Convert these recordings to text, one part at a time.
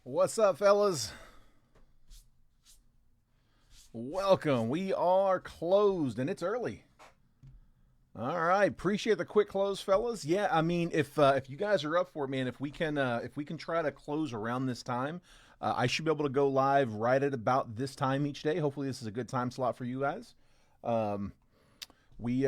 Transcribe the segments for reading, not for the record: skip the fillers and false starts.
What's up, fellas? Welcome. We are closed, and it's early. All right, appreciate the quick close, fellas. Yeah, I mean, if you guys are up for it, man, if we can try to close around this time, I should be able to go live right at about this time each day. Hopefully, this is a good time slot for you guys. Um, we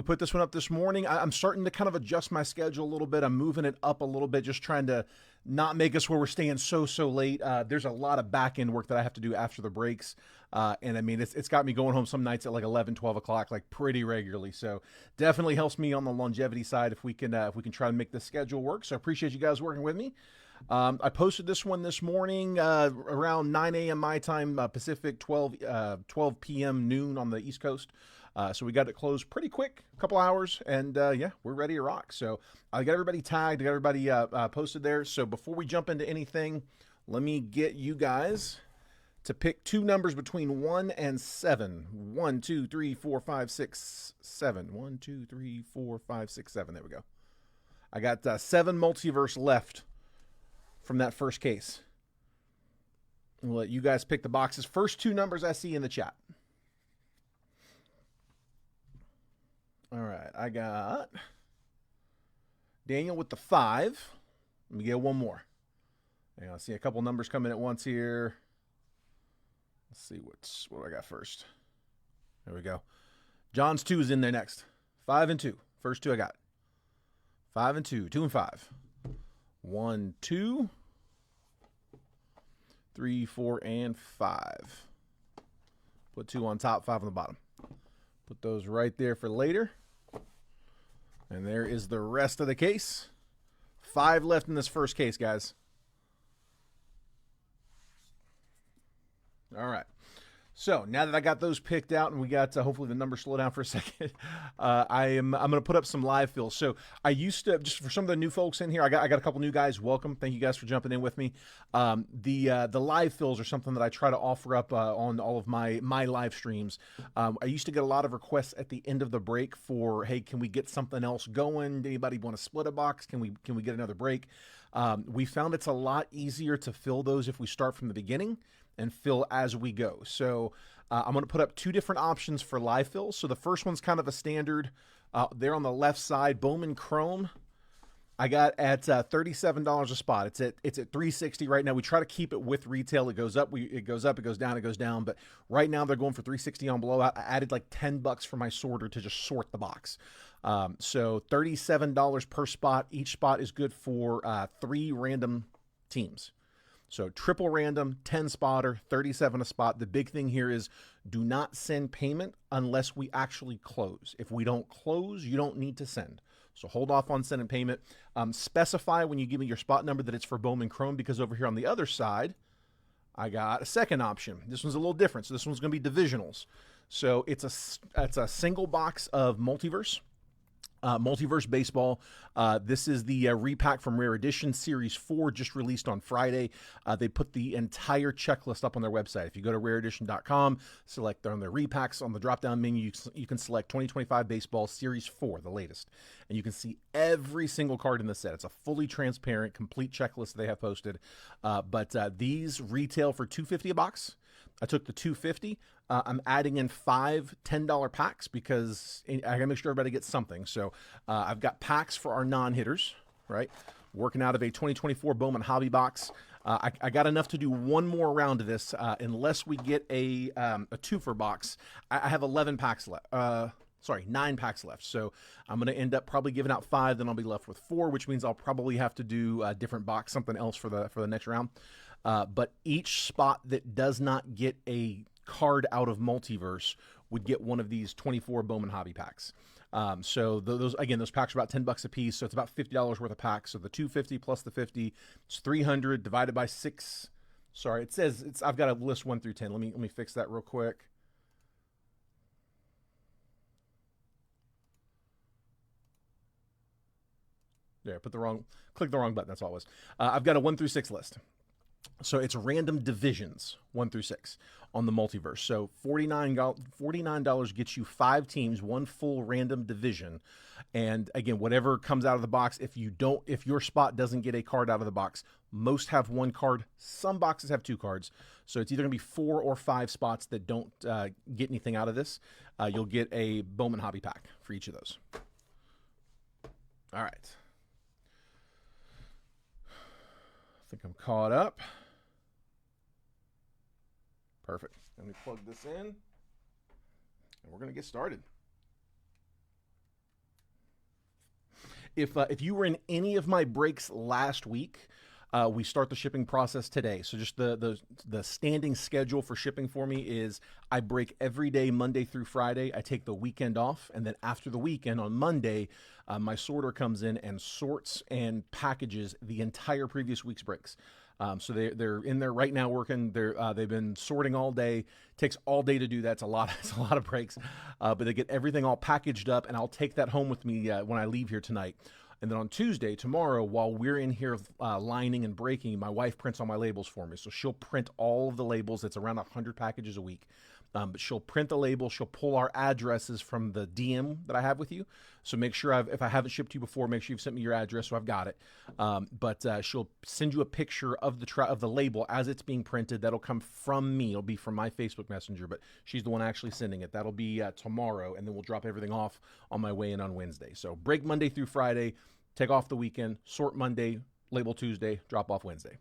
put this one up this morning. I'm starting to kind of adjust my schedule a little bit. I'm moving it up a little bit, just trying to not make us where we're staying so late. There's a lot of back end work that I have to do after the breaks. And I mean, it's got me going home some nights at like 11, 12 o'clock, like pretty regularly. So definitely helps me on the longevity side if we can try to make the schedule work. So I appreciate you guys working with me. I posted this one this morning around 9 a.m. my time, Pacific, 12 p.m. noon on the East Coast. So we got it closed pretty quick, a couple hours, and yeah, we're ready to rock. So I got everybody tagged, I got everybody posted there. So before we jump into anything, let me get you guys to pick two numbers between 1 and 7. 1, 2, 3, 4, 5, 6, 7. 1, 2, 3, 4, 5, 6, 7. There we go. I got 7 multiverse left from that first case. I'll let you guys pick the boxes. First two numbers I see in the chat. All right, I got Daniel with the 5. Let me get one more. And I see a couple numbers coming at once here. Let's see what I got first. There we go. John's 2 is in there next. 5 and 2. First two I got. 5 and 2. 2 and 5. 1, 2, 3, 4, and 5. Put 2 on top, 5 on the bottom. Put those right there for later. And there is the rest of the case. 5 left in this first case, guys. All right. So now that I got those picked out and we got hopefully the numbers slow down for a second, I'm going to put up some live fills. So I used to, just for some of the new folks in here, I got a couple new guys. Welcome, thank you guys for jumping in with me. The live fills are something that I try to offer up on all of my live streams. I used to get a lot of requests at the end of the break for, hey, can we get something else going? Anybody want to split a box? Can we get another break? We found it's a lot easier to fill those if we start from the beginning and fill as we go. So I'm going to put up 2 different options for live fills. So the first one's kind of a standard. There on the left side, Bowman Chrome. I got at $37 a spot. It's at $360 right now. We try to keep it with retail. It goes up, it goes up, it goes down, it goes down. But right now they're going for $360 on blowout. I added like $10 for my sorter to just sort the box. So $37 per spot. Each spot is good for 3 random teams. So triple random, 10 spotter, 37 a spot. The big thing here is do not send payment unless we actually close. If we don't close, you don't need to send. So hold off on sending payment. Specify when you give me your spot number that it's for Bowman Chrome, because over here on the other side, I got a second option. This one's a little different. So this one's going to be divisionals. So it's a single box of Multiverse. Multiverse Baseball. This is the repack from Rare Edition Series 4, just released on Friday. They put the entire checklist up on their website. If you go to rareedition.com, select on their repacks, on the drop-down menu, you can select 2025 Baseball Series 4, the latest. And you can see every single card in the set. It's a fully transparent, complete checklist they have posted. But these retail for $250 a box. I took the $250. I'm adding in 5 $10 packs because I gotta make sure everybody gets something. So I've got packs for our non-hitters, right? Working out of a 2024 Bowman Hobby box. I got enough to do one more round of this, unless we get a twofer box. I have 11 packs left. 9 packs left. So I'm going to end up probably giving out 5. Then I'll be left with 4, which means I'll probably have to do a different box, something else for the next round. But each spot that does not get a card out of Multiverse would get one of these 24 Bowman Hobby packs. So those packs are about $10 a piece. So it's about $50 worth of packs. So the 250 plus the 50, it's 300 divided by 6. Sorry, it says I've got a list 1 through 10. Let me fix that real quick. There, click the wrong button. That's all it was. I've got a 1 through 6 list. So it's random divisions, 1 through 6, on the multiverse. So $49 gets you 5 teams, 1 full random division. And again, whatever comes out of the box, if your spot doesn't get a card out of the box, most have 1 card. Some boxes have 2 cards. So it's either going to be 4 or 5 spots that don't get anything out of this. You'll get a Bowman Hobby Pack for each of those. All right. I think I'm caught up. Perfect. Let me plug this in, and we're going to get started. If you were in any of my breaks last week, we start the shipping process today. So just the standing schedule for shipping for me is I break every day, Monday through Friday. I take the weekend off, and then after the weekend on Monday, my sorter comes in and sorts and packages the entire previous week's breaks. So they're in there right now working. They've been sorting all day. Takes all day to do that. It's a lot of breaks, but they get everything all packaged up, and I'll take that home with me when I leave here tonight. And then on Tuesday, tomorrow, while we're in here lining and breaking, my wife prints all my labels for me. So she'll print all of the labels. It's around 100 packages a week. But she'll print the label. She'll pull our addresses from the DM that I have with you. So make sure if I haven't shipped to you before, make sure you've sent me your address so I've got it. But she'll send you a picture of the label as it's being printed. That'll come from me. It'll be from my Facebook Messenger, but she's the one actually sending it. That'll be tomorrow, and then we'll drop everything off on my way in on Wednesday. So break Monday through Friday, take off the weekend, sort Monday, label Tuesday, drop off Wednesday.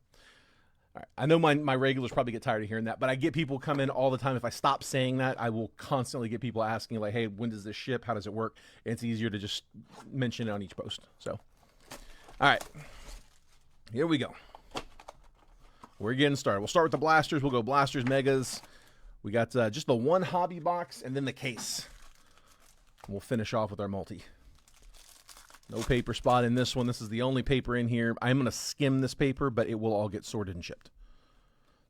All right. I know my regulars probably get tired of hearing that, but I get people come in all the time. If I stop saying that, I will constantly get people asking, like, hey, when does this ship? How does it work? And it's easier to just mention it on each post. So, all right, here we go. We're getting started. We'll start with the blasters. We'll go blasters, megas. We got just the 1 hobby box and then the case. We'll finish off with our multi. No paper spot in this one. This is the only paper in here. I'm going to skim this paper, but it will all get sorted and shipped.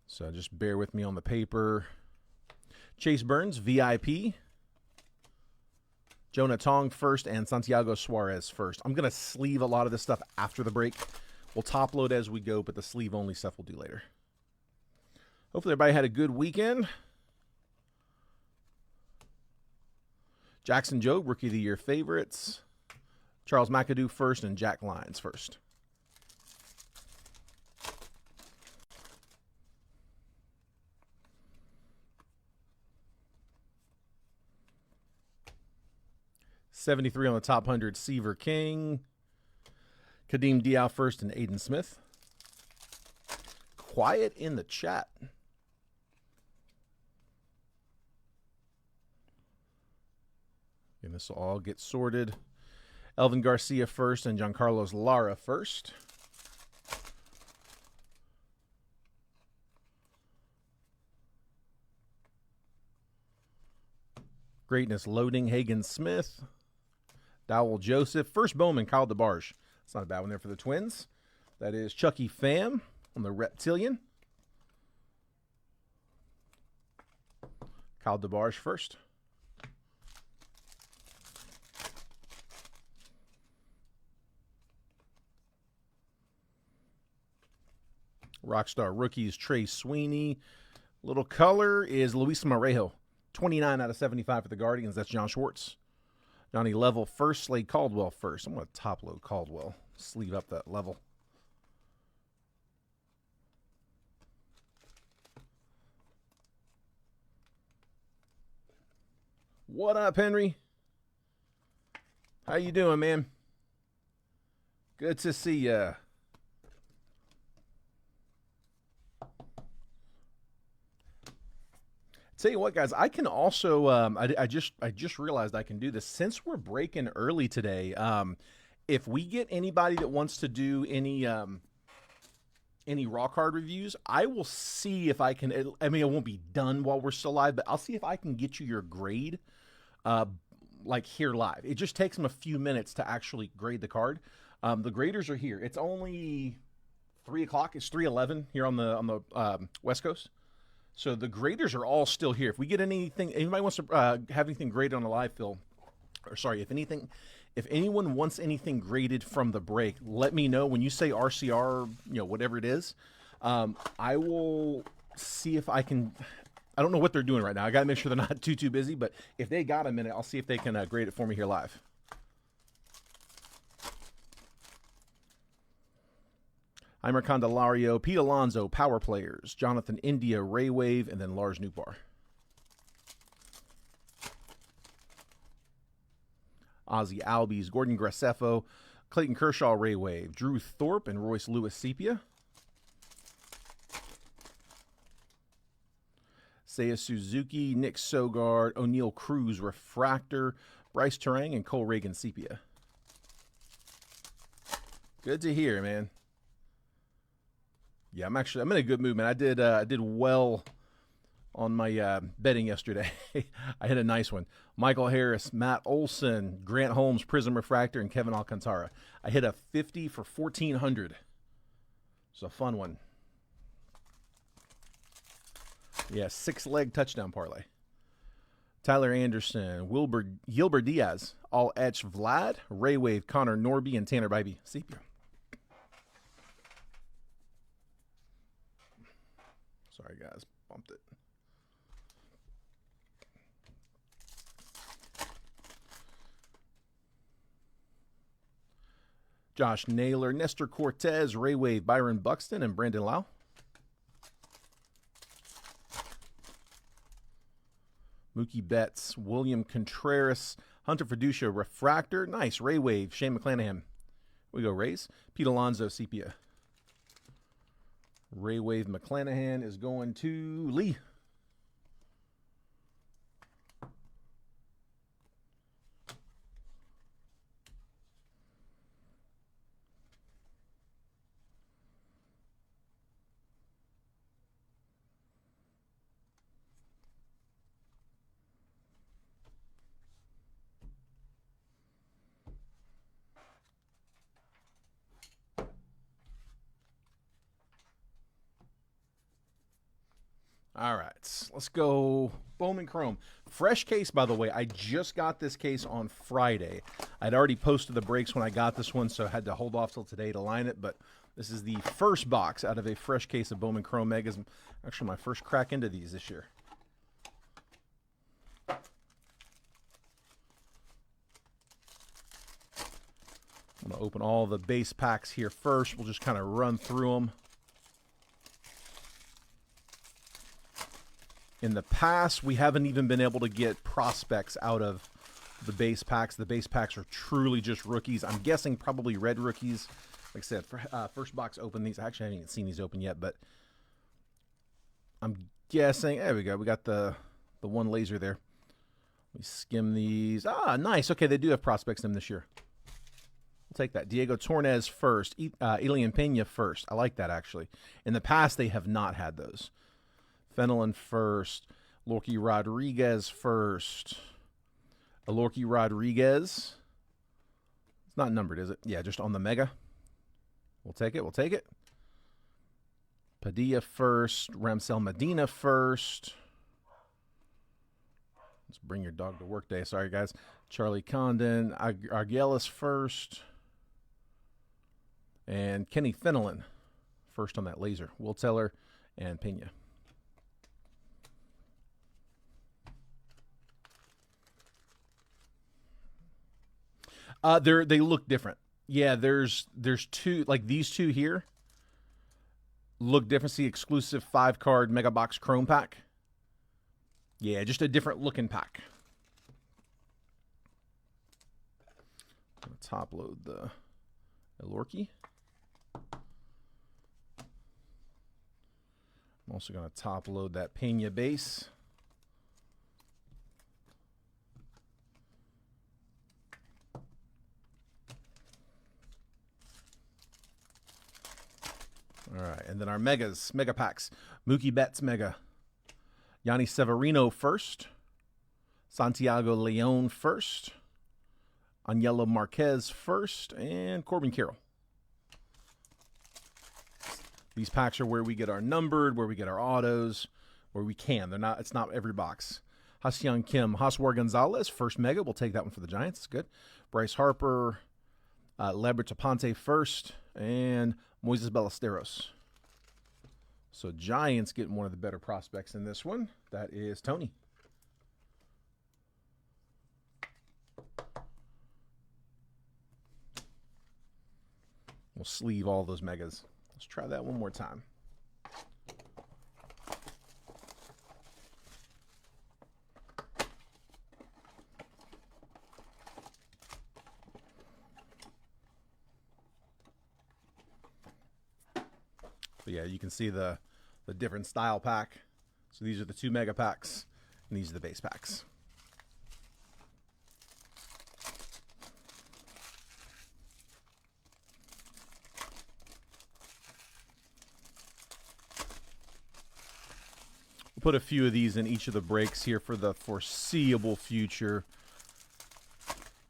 So just bear with me on the paper. Chase Burns, VIP. Jonah Tong first and Santiago Suarez first. I'm going to sleeve a lot of this stuff after the break. We'll top load as we go, but the sleeve only stuff we'll do later. Hopefully everybody had a good weekend. Jackson Jobe, Rookie of the Year favorites. Charles McAdoo first and Jack Lyons first. $73 on the top 100, Seaver King. Kadeem Diaw first and Aiden Smith. Quiet in the chat. And this will all get sorted. Elvin Garcia first and Giancarlos Lara first. Greatness loading, Hagen Smith. Dowell Joseph. First Bowman, Kyle DeBarge. That's not a bad one there for the Twins. That is Chucky Pham on the Reptilian. Kyle DeBarge first. Rockstar rookies, Trey Sweeney. Little color is Luis Morejo. 29 out of 75 for the Guardians. That's John Schwartz. Johnny Level first, Slade Caldwell first. I'm going to top load Caldwell. Sleeve up that Level. What up, Henry? How you doing, man? Good to see ya. Tell you what, guys, I can also I just realized I can do this since we're breaking early today. If we get anybody that wants to do any raw card reviews, I will see if I can. I mean, it won't be done while we're still live, but I'll see if I can get you your grade, like here live. It just takes them a few minutes to actually grade the card. The graders are here. It's only 3 o'clock. It's 3:11 here on the West Coast. So the graders are all still here. If we get anything, anybody wants to have anything graded on the live fill, or sorry, if anyone wants anything graded from the break, let me know. When you say RCR, whatever it is, I will see if I can. I don't know what they're doing right now. I got to make sure they're not too busy, but if they got a minute, I'll see if they can grade it for me here live. Heimer Candelario, Pete Alonso, Power Players, Jonathan India, Ray Wave, and then Lars Nootbaar. Ozzy Albies, Gordon Graceffo, Clayton Kershaw, Ray Wave, Drew Thorpe, and Royce Lewis Sepia. Seiya Suzuki, Nick Sogard, O'Neal Cruz, Refractor, Bryce Terang, and Cole Reagan Sepia. Good to hear, man. Yeah, I'm in a good mood, man. I did well on my betting yesterday. I hit a nice one. Michael Harris, Matt Olson, Grant Holmes, Prism Refractor, and Kevin Alcantara. I hit a 50 for 1,400. It's a fun one. Yeah, 6-leg touchdown parlay. Tyler Anderson, Gilbert Diaz, All Etch Vlad, Ray Wave, Connor Norby, and Tanner Bybee. Sepia. Sorry, guys. Bumped it. Josh Naylor, Nestor Cortez, Ray Wave, Byron Buxton, and Brandon Lau. Mookie Betts, William Contreras, Hunter Fiducia, Refractor. Nice. Ray Wave, Shane McClanahan. We go Rays. Pete Alonso, Sepia. Ray Wave McClanahan is going to Lee. All right, let's go Bowman Chrome. Fresh case, by the way. I just got this case on Friday. I'd already posted the breaks when I got this one, so I had to hold off till today to line it. But this is the first box out of a fresh case of Bowman Chrome Megas. Actually, my first crack into these this year. I'm going to open all the base packs here first. We'll just kind of run through them. In the past, we haven't even been able to get prospects out of the base packs. The base packs are truly just rookies. I'm guessing probably red rookies. Like I said, first box open these. Actually, I haven't even seen these open yet, but I'm guessing. There we go. We got the one laser there. We skim these. Ah, nice. Okay, they do have prospects in them this year. We'll take that. Diego Tornes first. Elian Pena first. I like that, actually. In the past, they have not had those. Fenelon first. Lorky Rodriguez first. Alorky Rodriguez. It's not numbered, is it? Yeah, just on the Mega. We'll take it. We'll take it. Padilla first. Ramsel Medina first. Let's bring your dog to work day. Sorry, guys. Charlie Condon. Arguelles first. And Kenny Fenelon first on that laser. Will Teller and Pena. They look different. Yeah, there's two, like these two here look different. See, exclusive 5-card Mega Box Chrome pack. Yeah, just a different looking pack. I'm going to top load the Alorky. I'm also going to top load that Pena base. All right, and then our Mega packs. Mookie Betts Mega. Yanni Severino first. Santiago Leon first. Angelo Marquez first. And Corbin Carroll. These packs are where we get our numbered, where we get our autos, where we can. They're not. It's not every box. Ha-Seong Kim, Hoswar Gonzalez, first Mega. We'll take that one for the Giants. It's good. Bryce Harper, Leber Taponte first, and Moises Ballesteros. So Giants getting one of the better prospects in this one. That is Tony. We'll sleeve all those megas. Let's try that one more time. But yeah, you can see the different style pack. So these are the 2 mega packs, and these are the base packs. We'll put a few of these in each of the breaks here for the foreseeable future.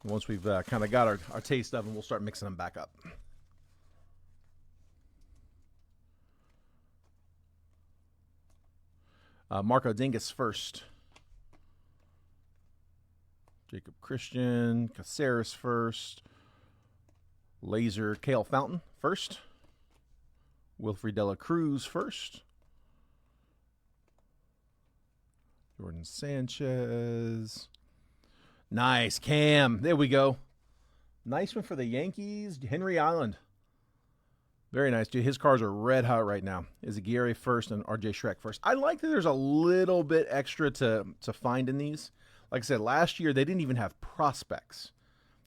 Once we've kind of got our taste of them, we'll start mixing them back up. Marco Dingus first. Jacob Christian. Caceres first. Laser Kale Fountain first. Wilfred Dela Cruz first. Jordan Sanchez. Nice. Cam. There we go. Nice one for the Yankees. Henry Island. Very nice, dude. His cars are red hot right now. Izaguirre first and RJ Shrek first. I like that there's a little bit extra to find in these. Like I said, last year they didn't even have prospects.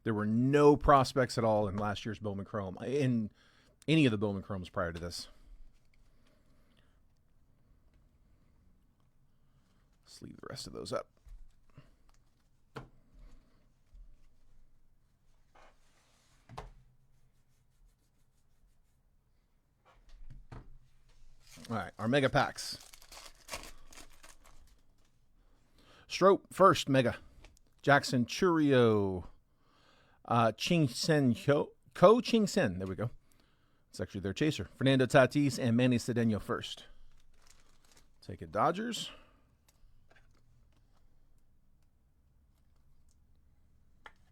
There were no prospects at all in last year's Bowman Chrome. In any of the Bowman Chromes prior to this. Sleeve the rest of those up. All right, our mega packs. Strope first, mega. Jackson Churio. Ching Sen Ko Ching Sen. There we go. It's actually their chaser. Fernando Tatis and Manny Cedeno first. Take it, Dodgers.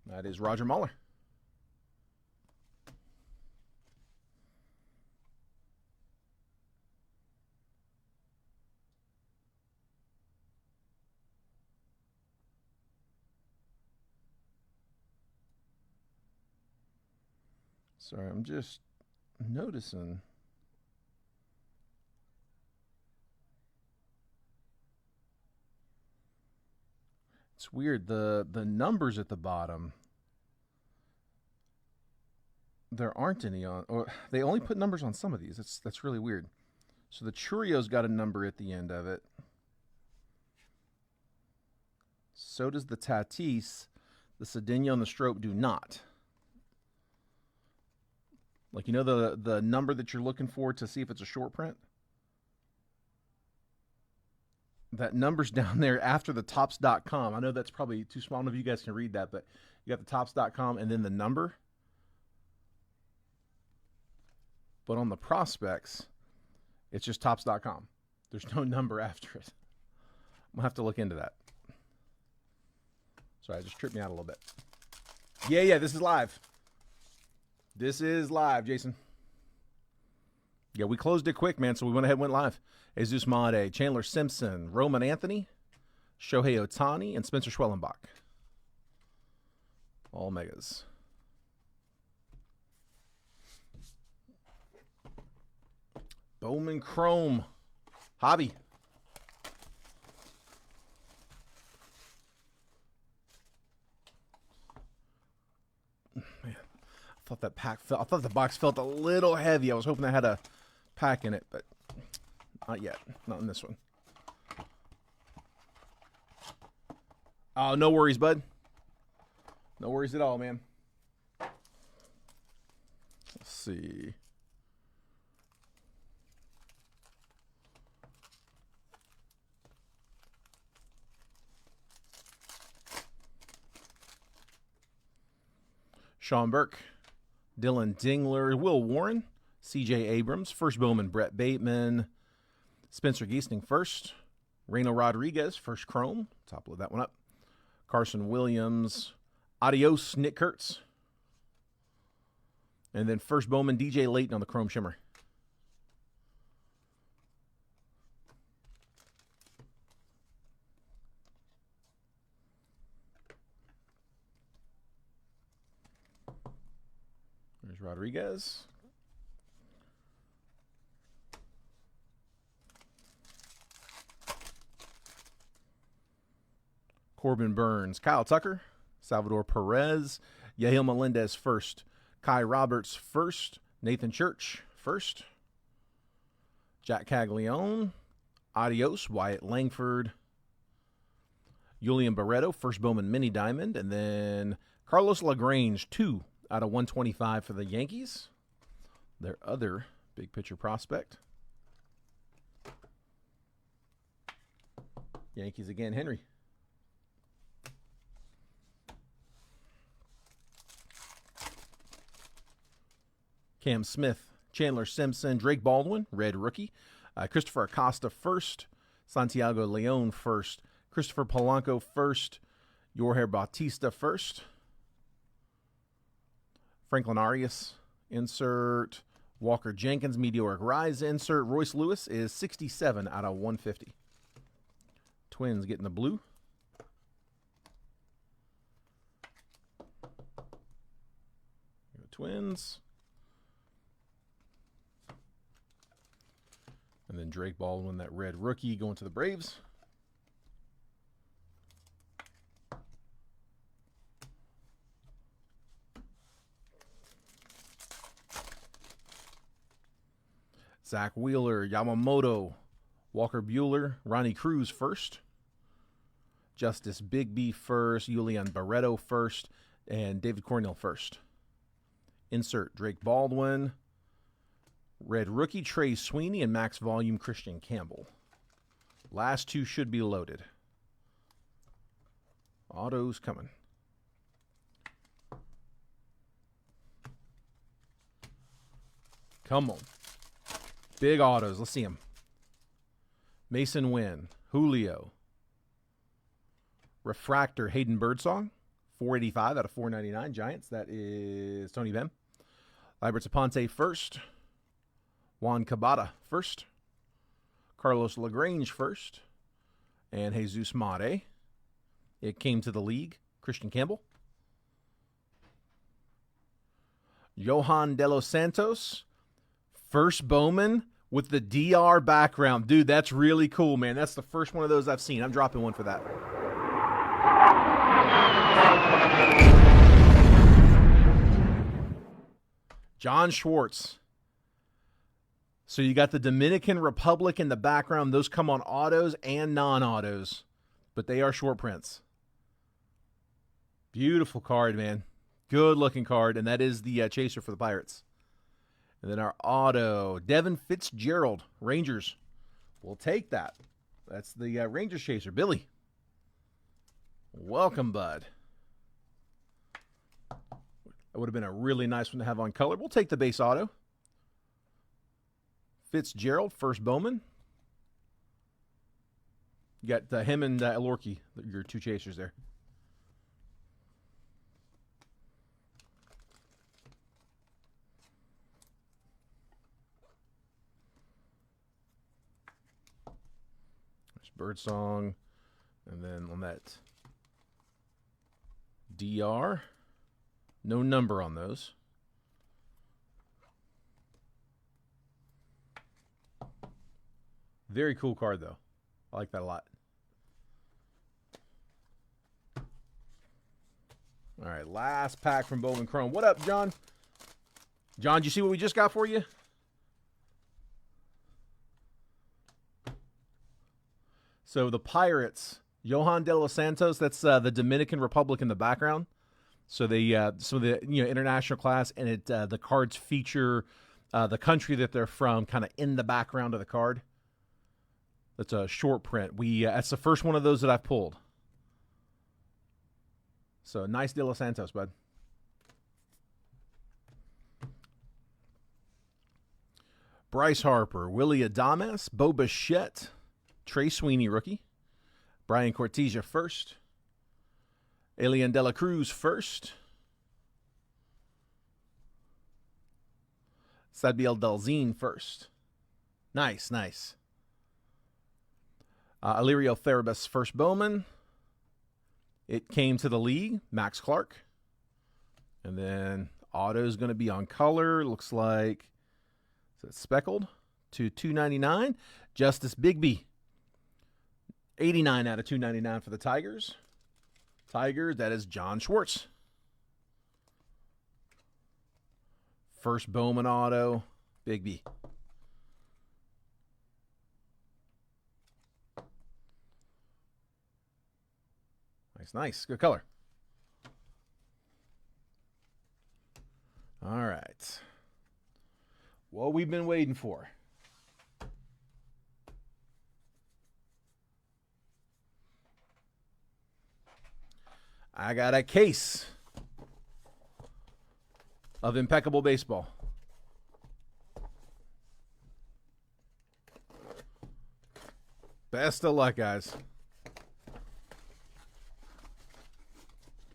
That is Roger Muller. Sorry, I'm just noticing. It's weird. The numbers at the bottom, there aren't any on, or they only put numbers on some of these. That's really weird. So the Churio's got a number at the end of it. So does the Tatis. The Cedeno and the Strope do not. Like, you know the number that you're looking for to see if it's a short print? That number's down there after the Topps.com. I know that's probably too small. I don't know if you guys can read that, but you got the Topps.com and then the number. But on the prospects, it's just Topps.com. There's no number after it. I'm going to have to look into that. Sorry, it just tripped me out a little bit. Yeah, this is live. This is live, Jason. Yeah, we closed it quick, man, so we went ahead and went live. Jesus Made, Chandler Simpson, Roman Anthony, Shohei Ohtani, and Spencer Schwellenbach. All megas. Bowman Chrome. Hobby. Man, I thought the box felt a little heavy. I was hoping I had a pack in it, but not yet. Not in this one. Oh, no worries, bud. No worries at all, man. Let's see. Sean Burke, Dylan Dingler, Will Warren, C.J. Abrams, first Bowman, Brett Bateman, Spencer Geesting first, Reno Rodriguez, first Chrome, top load that one up, Carson Williams, Adios, Nick Kurtz, and then first Bowman, DJ Layton on the Chrome Shimmer. There's Rodriguez. Corbin Burns, Kyle Tucker, Salvador Perez, Yahil Melendez first, Kai Roberts first, Nathan Church first, Jack Caglione, Adios, Wyatt Langford, Julian Barreto, first Bowman Mini Diamond, and then Carlos LaGrange, 2 out of 125 for the Yankees, their other big pitcher prospect. Yankees again, Henry. Cam Smith, Chandler Simpson, Drake Baldwin, red rookie. Christopher Acosta first, Santiago Leon first, Christopher Polanco first, Jorge Bautista first, Franklin Arias insert, Walker Jenkins, Meteoric Rise insert, Royce Lewis is 67 out of 150. Twins getting the blue. Twins. And then Drake Baldwin, that red rookie, going to the Braves. Zach Wheeler, Yamamoto, Walker Buehler, Ronnie Cruz first. Justice Bigby first, Julian Barreto first, and David Cornell first. Insert Drake Baldwin. Red rookie, Trey Sweeney, and max volume, Christian Campbell. Last two should be loaded. Autos coming. Come on. Big autos. Let's see them. Mason Wynn, Julio. Refractor, Hayden Birdsong. 485 out of 499. Giants. That is Tony Benn. Liberts Aponte first. Juan Cabada first. Carlos LaGrange first. And Jesus Mate. It came to the league. Christian Campbell. Johan De Los Santos. First Bowman with the DR background. Dude, that's really cool, man. That's the first one of those I've seen. I'm dropping one for that. John Schwartz. So you got the Dominican Republic in the background. Those come on autos and non-autos, but they are short prints. Beautiful card, man. Good-looking card, and that is the chaser for the Pirates. And then our auto, Devin Fitzgerald, Rangers. We'll take that. That's the Rangers chaser, Billy. Welcome, bud. That would have been a really nice one to have on color. We'll take the base auto. Fitzgerald, first Bowman. You got him and Elorki, your two chasers there. There's Birdsong. And then on that DR, no number on those. Very cool card, though. I like that a lot. All right, last pack from Bowman Chrome. What up, John? John, did you see what we just got for you? So the Pirates, Johan De Los Santos, that's the Dominican Republic in the background. So they some of the international class, and it the cards feature the country that they're from kind of in the background of the card. That's a short print. That's the first one of those that I've pulled. So nice De Los Santos, bud. Bryce Harper, Willie Adames, Bo Bichette, Trey Sweeney, rookie. Brian Cortesia first. Elian De La Cruz first. Sadbiel Dalzine first. Nice, nice. Alirio Therabus, first Bowman. It came to the league. Max Clark. And then auto is going to be on color. Looks like, is it speckled? To 299. Justice Bigby. 89 out of 299 for the Tigers. Tigers, that is John Schwartz. First Bowman auto, Bigby. Nice. Good color. All right. What we've been waiting for. I got a case of impeccable baseball. Best of luck, guys.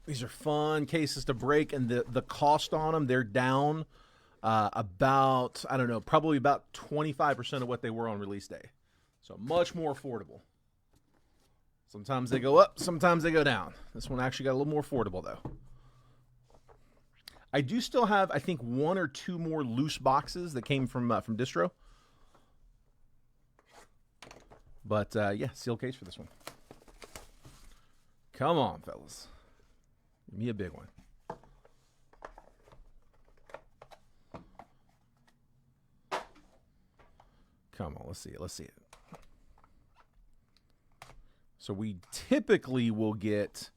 These are fun cases to break, and the cost on them, they're down about, I don't know, probably about 25% of what they were on release day. So much more affordable. Sometimes they go up, sometimes they go down. This one actually got a little more affordable, though. I do still have, I think, 1 or 2 more loose boxes that came from Distro. But, yeah, sealed case for this one. Come on, fellas. Give me a big one. Come on, let's see it. Let's see it. So we typically will get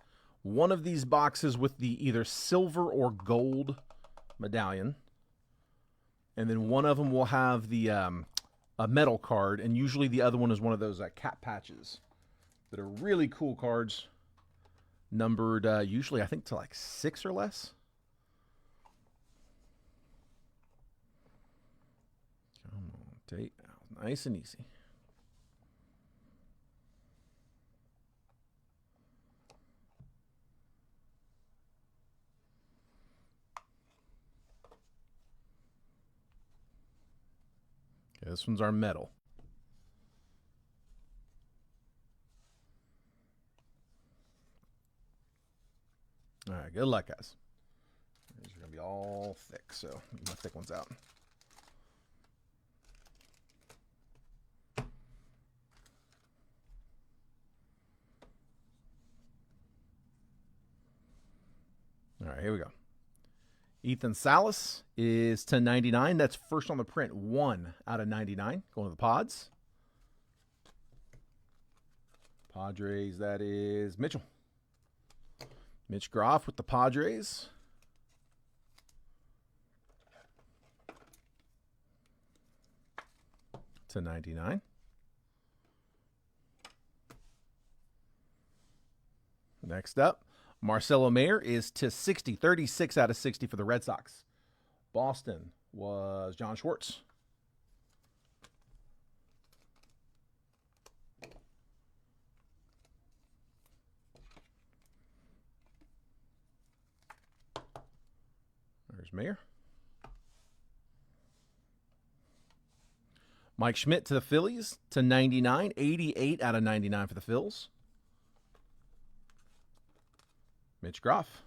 one of these boxes with the either silver or gold medallion. And then one of them will have the a metal card. And usually the other one is one of those cap patches that are really cool cards. Numbered usually, I think, to like 6 or less. Come on, take out. Nice and easy. Okay, this one's our metal. All right, good luck, guys. These are going to be all thick, so get my thick ones out. All right, here we go. Ethan Salas is to 99. That's first on the print, 1 out of 99. Going to the Pods. Padres, that is Mitchell. Mitch Groff with the Padres. To 99. Next up, Marcelo Mayer is to 60. 36 out of 60 for the Red Sox. Boston was John Schwartz. There's Mayer. Mike Schmidt to the Phillies to 99. 88 out of 99 for the Phils. Mitch Groff.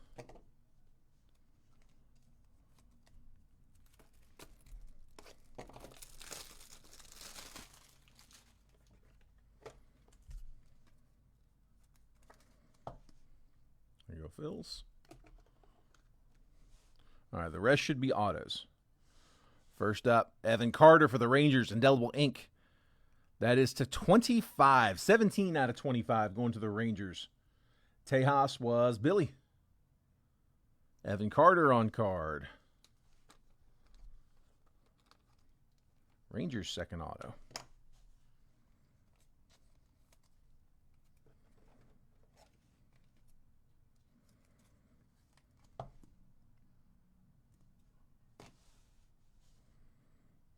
There you go, Phils. All right, the rest should be autos. First up, Evan Carter for the Rangers, indelible ink. That is to 25. 17 out of 25 going to the Rangers. Tejas was Billy. Evan Carter on card. Rangers second auto.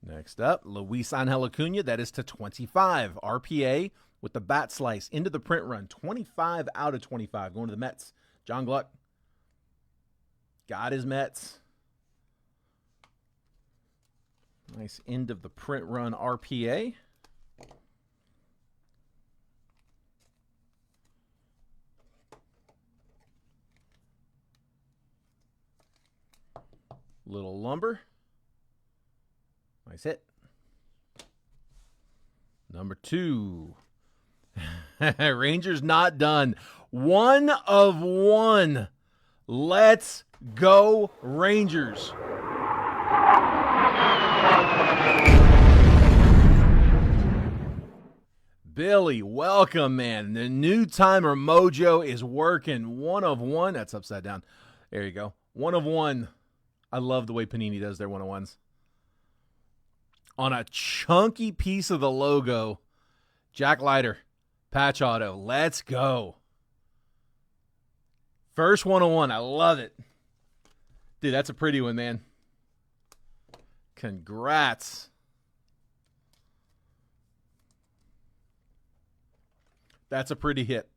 Next up, Luis Angel Acuna. That is to 25. RPA with the bat slice into the print run. 25 out of 25 going to the Mets. John Gluck. Got his Mets. Nice end of the print run RPA. Little lumber. Nice hit. Number 2. Rangers not done. 1 of 1. Let's go, Rangers. Billy, welcome, man. The new timer mojo is working. 1 of 1. That's upside down. There you go. 1 of 1. I love the way Panini does their 1 of 1s. On a chunky piece of the logo, Jack Leiter, patch auto. Let's go. First 1 of 1. I love it. Dude, that's a pretty one, man. Congrats. That's a pretty hit.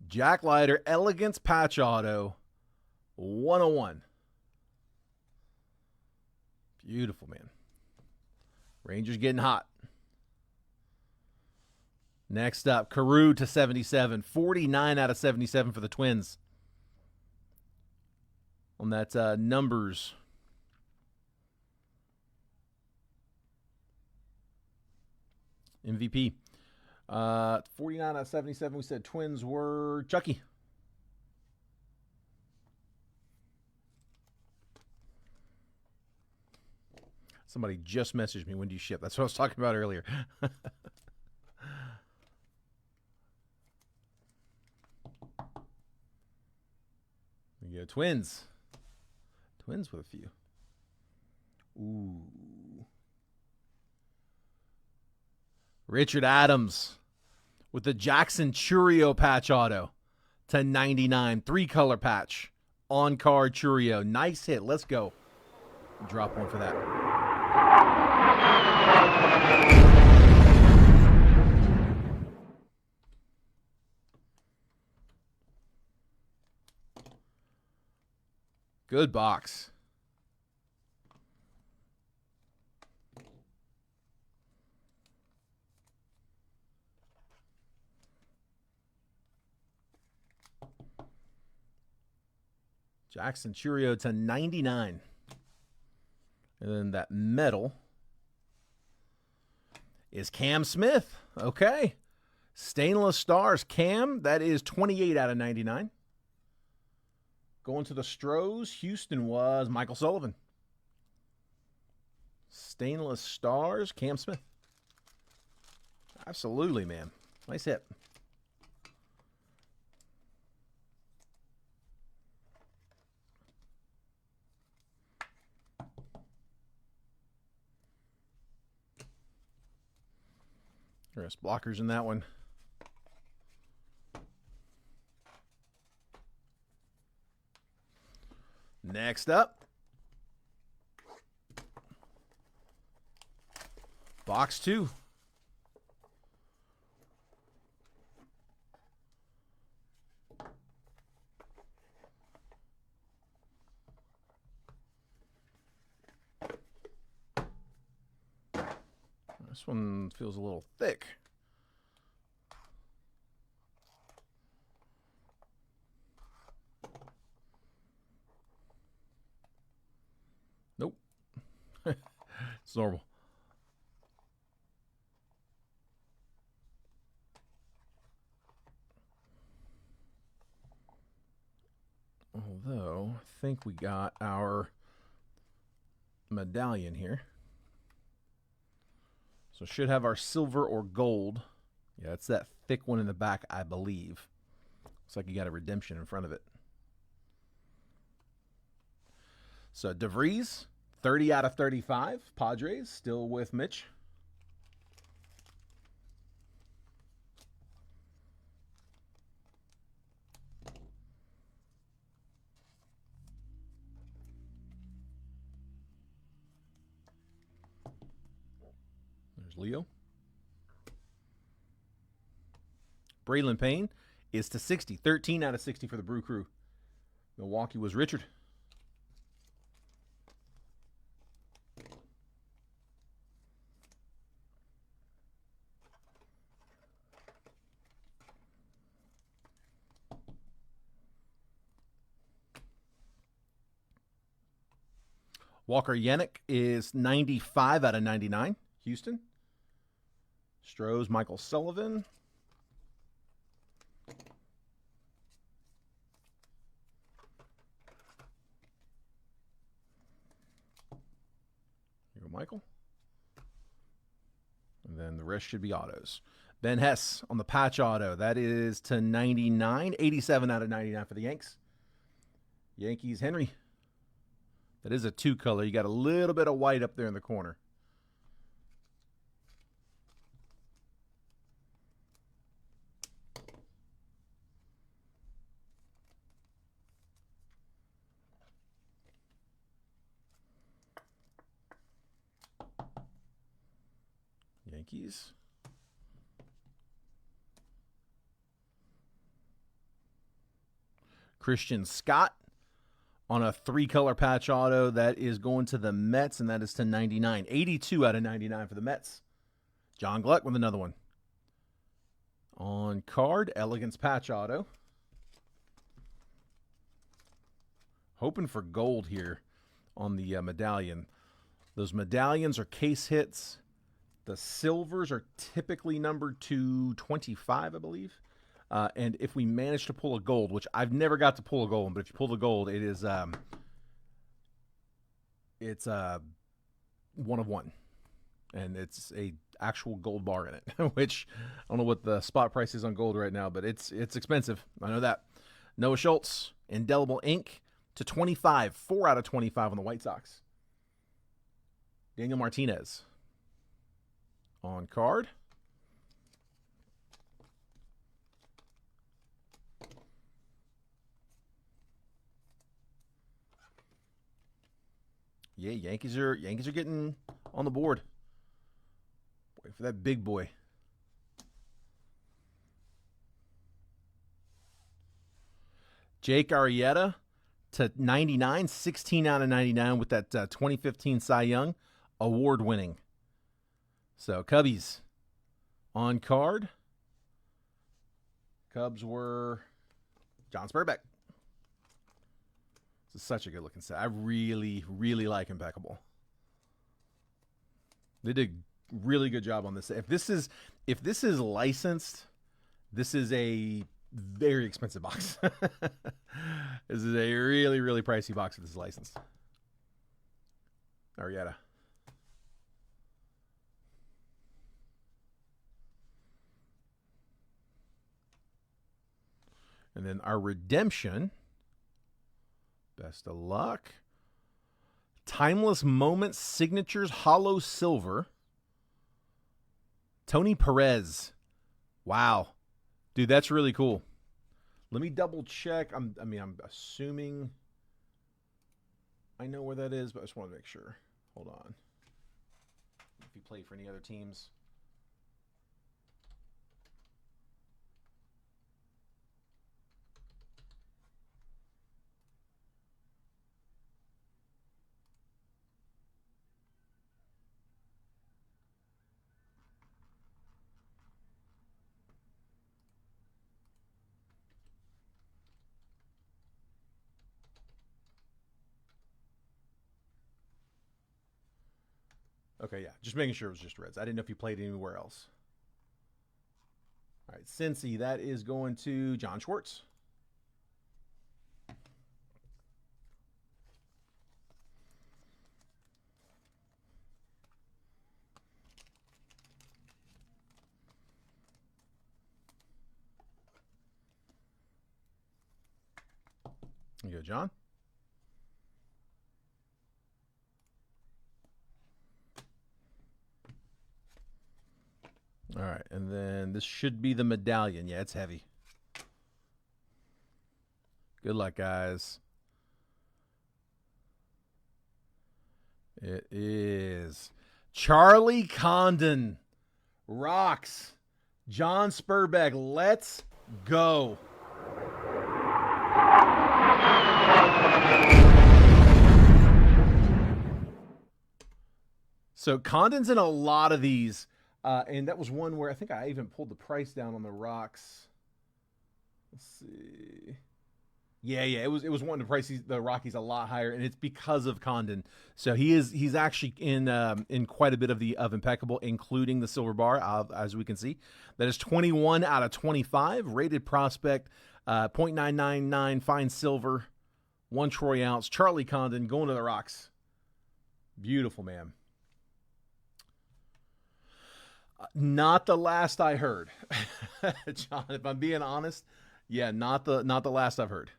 Jack Leiter, Elegance patch auto, 101. Beautiful, man. Rangers getting hot. Next up, Carew to 77. 49 out of 77 for the Twins. On that numbers. MVP. 49 out of 77. We said Twins were Chucky. Somebody just messaged me, when do you ship? That's what I was talking about earlier. We go Twins. Twins with a few. Ooh. Richard Adams with the Jackson Churio patch auto to 99. 3-color patch. On-card Churio. Nice hit. Let's go. Drop one for that. Good box. Jackson Churio to 99. And then that metal is Cam Smith. Okay. Stainless Stars. Cam, that is 28 out of 99. Going to the Stros, Houston was Michael Sullivan. Stainless Stars, Cam Smith. Absolutely, man. Nice hit. There's blockers in that one. Next up, box 2. This one feels a little thick. Nope. It's normal. Although, I think we got our medallion here. So should have our silver or gold. Yeah, it's that thick one in the back, I believe. Looks like you got a redemption in front of it. So DeVries, 30 out of 35. Padres, still with Mitch. There's Leo. Braylon Payne is to 60. 13 out of 60 for the Brew Crew. Milwaukee was Richard. Walker Yannick is 95 out of 99. Houston. Stroh's Michael Sullivan. Here you go, Michael. And then the rest should be autos. Ben Hess on the patch auto. That is to 99. 87 out of 99 for the Yanks. Yankees Henry. That is a 2-color. You got a little bit of white up there in the corner. Yankees. Christian Scott on a 3-color patch auto. That is going to the Mets, and that is to 99. 82 out of 99 for the Mets. John Gluck with another one. On card, Elegance patch auto. Hoping for gold here on the medallion. Those medallions are case hits. The silvers are typically numbered to 25, I believe. And if we manage to pull a gold, which I've never got to pull a gold, but if you pull the gold, it is it's 1 of 1, and it's a actual gold bar in it. Which I don't know what the spot price is on gold right now, but it's expensive. I know that. Noah Schultz, indelible ink to 25, 4 out of 25 on the White Sox. Daniel Martinez on card. Yeah, Yankees are getting on the board. Wait for that big boy. Jake Arrieta to 99, 16 out of 99 with that 2015 Cy Young award winning. So Cubbies on card. Cubs were John Spurbeck. This is such a good looking set. I really, really like Impeccable. They did a really good job on this. If this is licensed, this is a very expensive box. This is a really, really pricey box if this is licensed. Arrieta. And then our redemption. Best of luck. Timeless Moments Signatures Hollow Silver. Tony Perez. Wow. Dude, that's really cool. Let me double check. I'm assuming I know where that is, but I just want to make sure. Hold on. If he played for any other teams. Okay, yeah. Just making sure it was just Reds. I didn't know if he played anywhere else. All right, Cincy, that is going to John Schwartz. You go, John. All right, and then this should be the medallion. Yeah, it's heavy. Good luck, guys. It is Charlie Condon. Rocks. John Spurbeck. Let's go. So Condon's in a lot of these. And that was one where I think I even pulled the price down on the Rocks. Let's see. Yeah, yeah, it was wanting to price the Rockies a lot higher, and it's because of Condon. So he's actually in quite a bit of impeccable, including the silver bar, as we can see. That is 21 out of 25 rated prospect, .999 fine silver, 1 troy ounce. Charlie Condon going to the Rocks. Beautiful, man. Not the last I heard, John. If I'm being honest, yeah, not the last I've heard.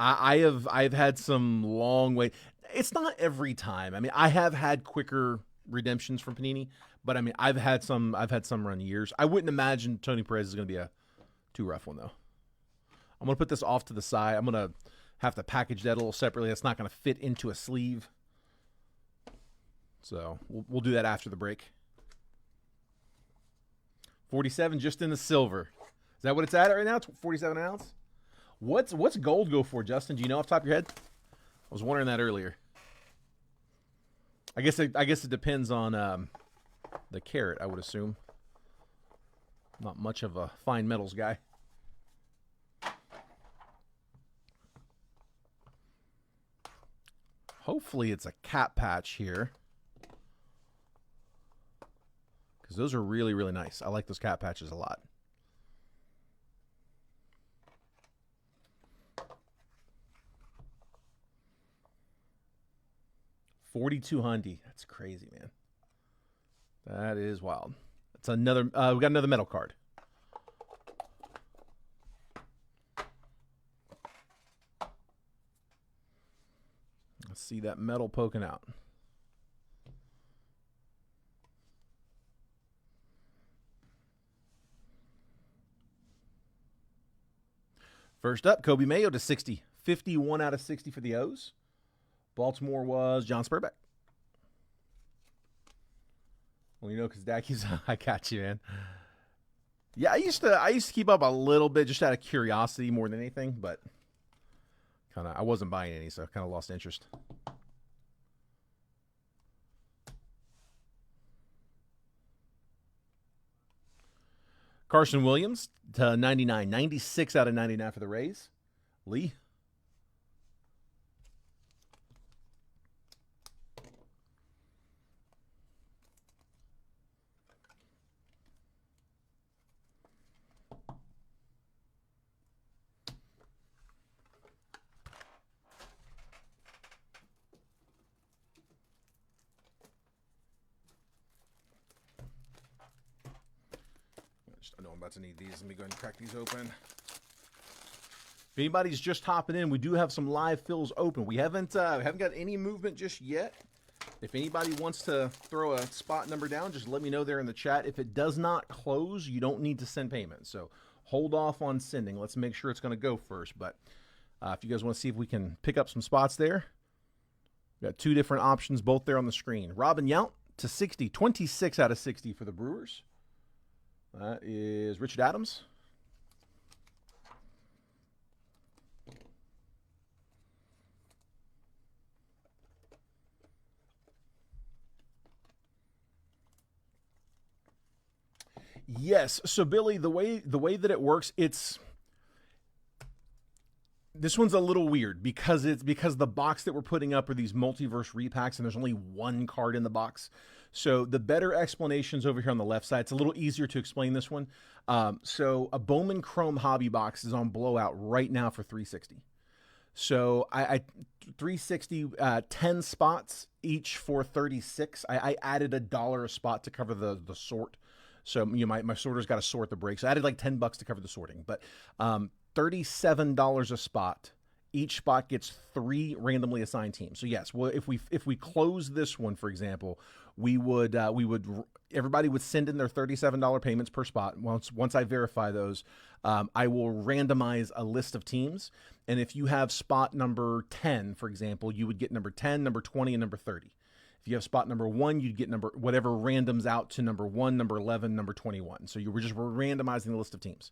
I've had some long wait. It's not every time. I mean, I have had quicker redemptions from Panini, but I mean, I've had some run years. I wouldn't imagine Tony Perez is going to be a too rough one though. I'm going to put this off to the side. I'm going to have to package that a little separately. That's not going to fit into a sleeve. So we'll do that after the break. 47 just in the silver. Is that what it's at right now? 47 an ounce? What's gold go for, Justin? Do you know off the top of your head? I was wondering that earlier. I guess it depends on the carat, I would assume. Not much of a fine metals guy. Hopefully it's a cap patch here, because those are really, really nice. I like those cap patches a lot. $4,200. That's crazy, man. That is wild. That's another. We got another metal card. Let's see that metal poking out. First up, Kobe Mayo to 60. 51 out of 60 for the O's. Baltimore was John Spurbeck. Well, you know, because Dackey's, I got you, man. Yeah, I used to keep up a little bit just out of curiosity more than anything, but I wasn't buying any, so I kind of lost interest. Carson Williams to 99. 96 out of 99 for the Rays. Lee. I know I'm about to need these. Let me go ahead and crack these open. If anybody's just hopping in, we do have some live fills open. We haven't got any movement just yet. If anybody wants to throw a spot number down, just let me know there in the chat. If it does not close, you don't need to send payment. So hold off on sending. Let's make sure it's going to go first. But if you guys want to see if we can pick up some spots there, we got two different options, both there on the screen. Robin Yount to 60. 26 out of 60 for the Brewers. That is Richard Adams. Yes. So Billy, the way that it works, this one's a little weird because the box that we're putting up are these multiverse repacks, and there's only one card in the box. So the better explanations over here on the left side. It's a little easier to explain this one. So a Bowman Chrome hobby box is on blowout right now for $360. So I 360, 10 spots each for 36. I added $1 a spot to cover the sort. So my sorter's got to sort the breaks. So I added like $10 to cover the sorting, but $37 a spot. Each spot gets 3 randomly assigned teams. So yes, well, if we close this one, for example, we would everybody would send in their $37 payments per spot. Once I verify those, I will randomize a list of teams. And if you have spot number 10, for example, you would get number 10, number 20, and number 30. If you have spot number 1, you'd get number whatever randoms out to number 1, number 11, number 21. So we're randomizing the list of teams.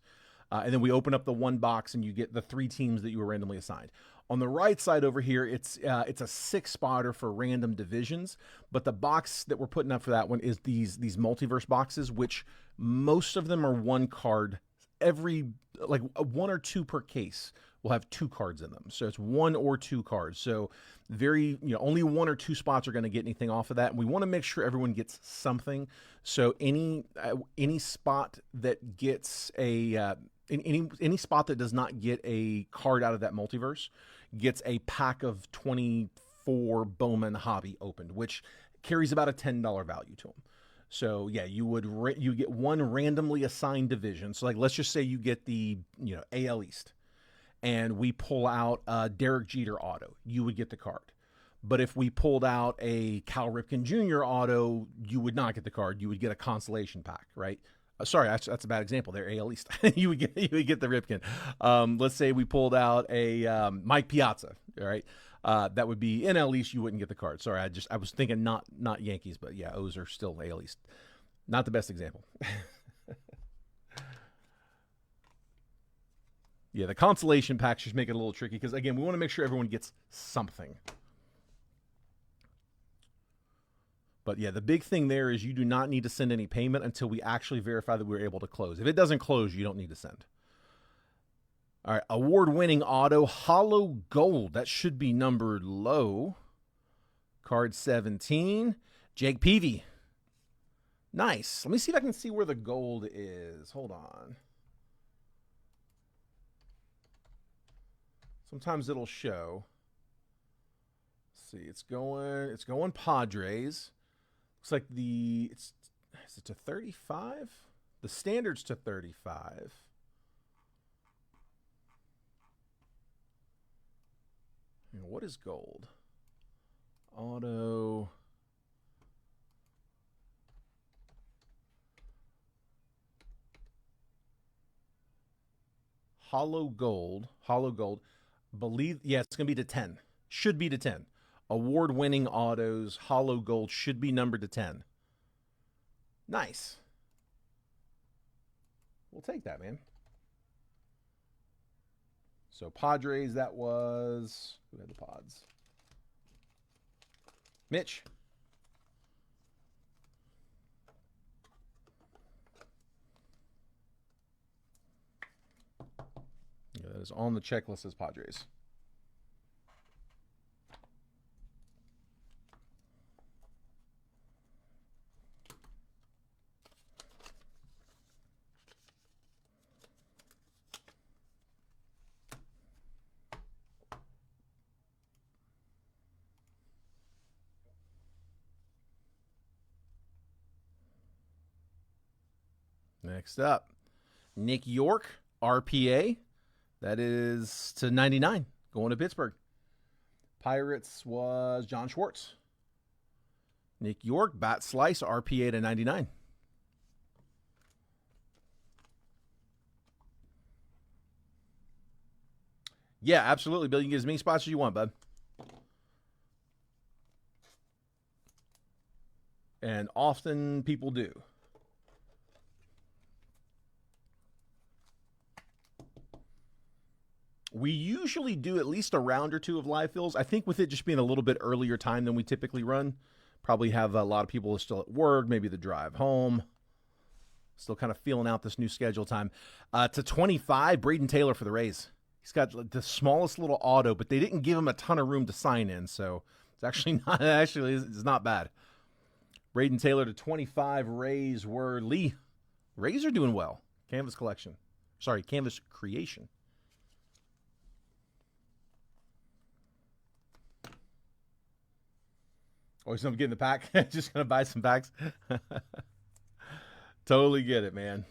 And then we open up the one box and you get the 3 teams that you were randomly assigned. On the right side over here, it's a 6-spotter for random divisions, but the box that we're putting up for that one is these multiverse boxes, which most of them are 1 card every like one or two per case will have 2 cards in them. So it's 1 or 2 cards. So very, only 1 or 2 spots are going to get anything off of that. And we want to make sure everyone gets something. So any spot that gets any spot that does not get a card out of that multiverse gets a pack of 24 Bowman Hobby opened, which carries about a $10 value to them. So yeah, you get one randomly assigned division. So like, let's just say you get the AL East, and we pull out a Derek Jeter auto, you would get the card. But if we pulled out a Cal Ripken Jr. auto, you would not get the card. You would get a consolation pack, right? Sorry, that's a bad example. They're AL East. you would get the Ripken. Let's say we pulled out a Mike Piazza, all right? That would be NL East. You wouldn't get the card. Sorry, I was thinking not Yankees, but yeah, O's are still AL East. Not the best example. Yeah, the consolation packs just make it a little tricky because, again, we want to make sure everyone gets something. But yeah, the big thing there is you do not need to send any payment until we actually verify that we're able to close. If it doesn't close, you don't need to send. All right, award-winning auto, Hollow Gold. That should be numbered low. Card 17, Jake Peavy. Nice. Let me see if I can see where the gold is. Hold on. Sometimes it'll show. Let's see, it's going Padres. Looks like is it to 35? The standard's to 35. What is gold? Auto. Hollow Gold. Yeah, it's going to be to 10. Should be to 10. Award-winning autos, Hollow Gold should be numbered to 10. Nice. We'll take that, man. So Padres, that was... Who had the Pods? Mitch. Yeah, that is on the checklist as Padres. Next up, Nick York, RPA. That is to 99, going to Pittsburgh. Pirates was John Schwartz. Nick York, bat slice, RPA to 99. Yeah, absolutely, Bill. You can get as many spots as you want, bud. And often people do. We usually do at least a round or two of live fills. I think with it just being a little bit earlier time than we typically run, probably have a lot of people still at work, maybe the drive home. Still kind of feeling out this new schedule time. To 25, Braden Taylor for the Rays. He's got the smallest little auto, but they didn't give him a ton of room to sign in, so it's actually it's not bad. Braden Taylor to 25, Rays were Lee. Rays are doing well. Canvas collection. Sorry, canvas creation. Oh, he's gonna get in the pack. Just gonna buy some packs. Totally get it, man.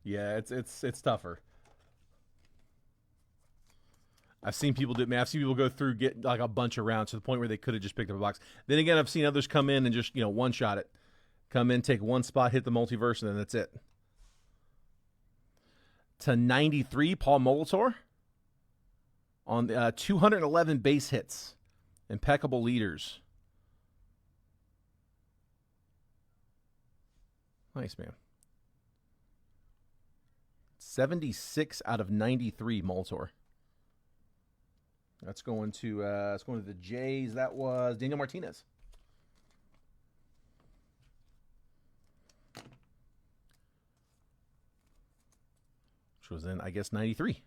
Yeah, it's tougher. I've seen people do it, man. I've seen people go through, get like a bunch of rounds to the point where they could have just picked up a box. Then again, I've seen others come in and just, one shot it. Come in, take one spot, hit the multiverse, and then that's it. To 93, Paul Molitor. On 211 base hits. Impeccable leaders. Nice, man. 76 out of 93, Molitor. That's going to the Jays. That was Daniel Martinez. which was in, I guess, 93.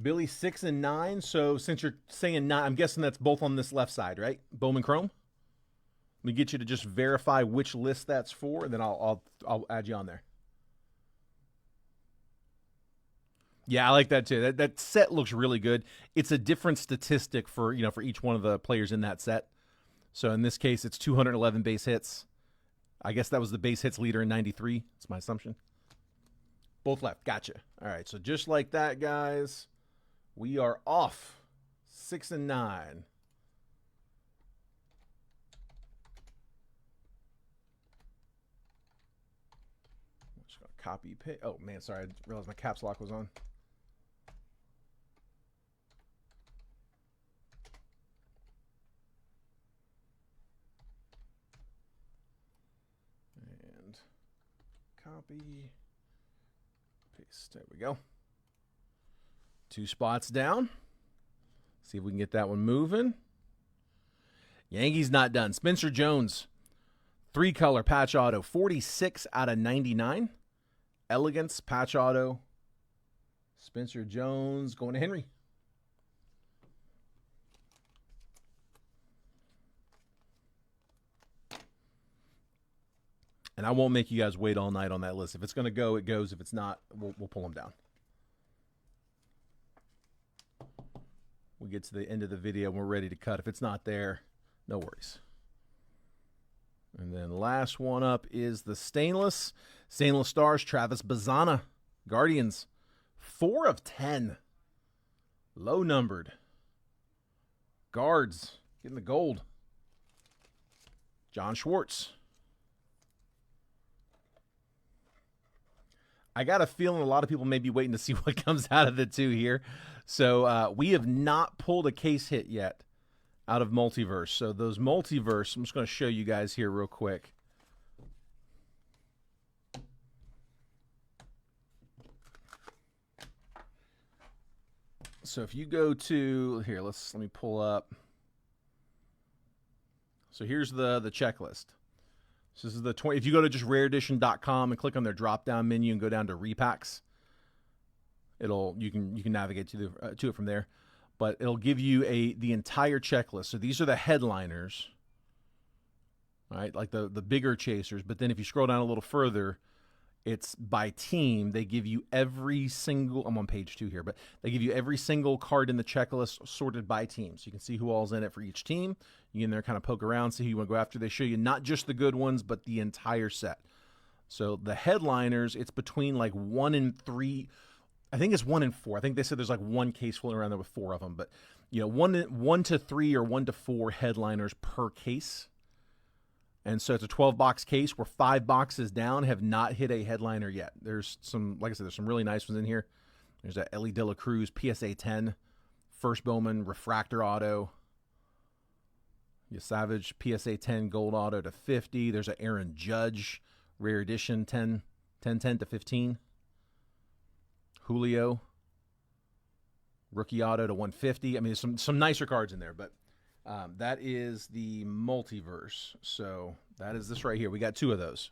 Billy 6 and 9. So since you're saying 9, I'm guessing that's both on this left side, right? Bowman Chrome. Let me get you to just verify which list that's for, and then I'll add you on there. Yeah, I like that too. That set looks really good. It's a different statistic for for each one of the players in that set. So in this case, it's 211 base hits. I guess that was the base hits leader in 93. That's my assumption. Both left. Gotcha. All right. So just like that, guys, we are off 6 and 9. I'm just going to copy paste. Oh, man. Sorry. I realized my caps lock was on. And copy. Paste. There we go. 2 spots down. See if we can get that one moving. Yankees not done. Spencer Jones, 3-color patch auto, 46 out of 99. Elegance patch auto. Spencer Jones going to Henry. And I won't make you guys wait all night on that list. If it's going to go, it goes. If it's not, we'll pull them down. We get to the end of the video and we're ready to cut. If it's not there, no worries. And then last one up is the stainless. Stainless Stars, Travis Bazzana. Guardians, 4 of 10. Low numbered. Guards, getting the gold. John Schwartz. I got a feeling a lot of people may be waiting to see what comes out of the 2 here. So we have not pulled a case hit yet out of Multiverse. So those Multiverse, I'm just going to show you guys here real quick. So if you go to here, let me pull up. So here's the checklist. So this is the 20. If you go to just rareedition.com and click on their drop-down menu and go down to repacks, you can navigate to it from there. But it'll give you the entire checklist. So these are the headliners, right? Like the bigger chasers. But then if you scroll down a little further, it's by team. They give you every single. I'm on page 2 here, but they give you every single card in the checklist sorted by team. So you can see who all's in it for each team. You can there kind of poke around, see who you want to go after. They show you not just the good ones, but the entire set. So the headliners, it's between like 1 and 3. I think it's 1 and 4. I think they said there's like one case floating around there with 4 of them. But 1 to 3 or 1 to 4 headliners per case. And so it's a 12-box case. We're 5 boxes down, have not hit a headliner yet. There's some, like I said, there's some really nice ones in here. There's that Ellie De La Cruz PSA 10, First Bowman Refractor Auto. Savage PSA 10 Gold Auto to 50. There's an Aaron Judge Rare Edition 10 to 15. Julio Rookie Auto to 150. I mean, there's some nicer cards in there, but that is the Multiverse. So that is this right here. We got 2 of those.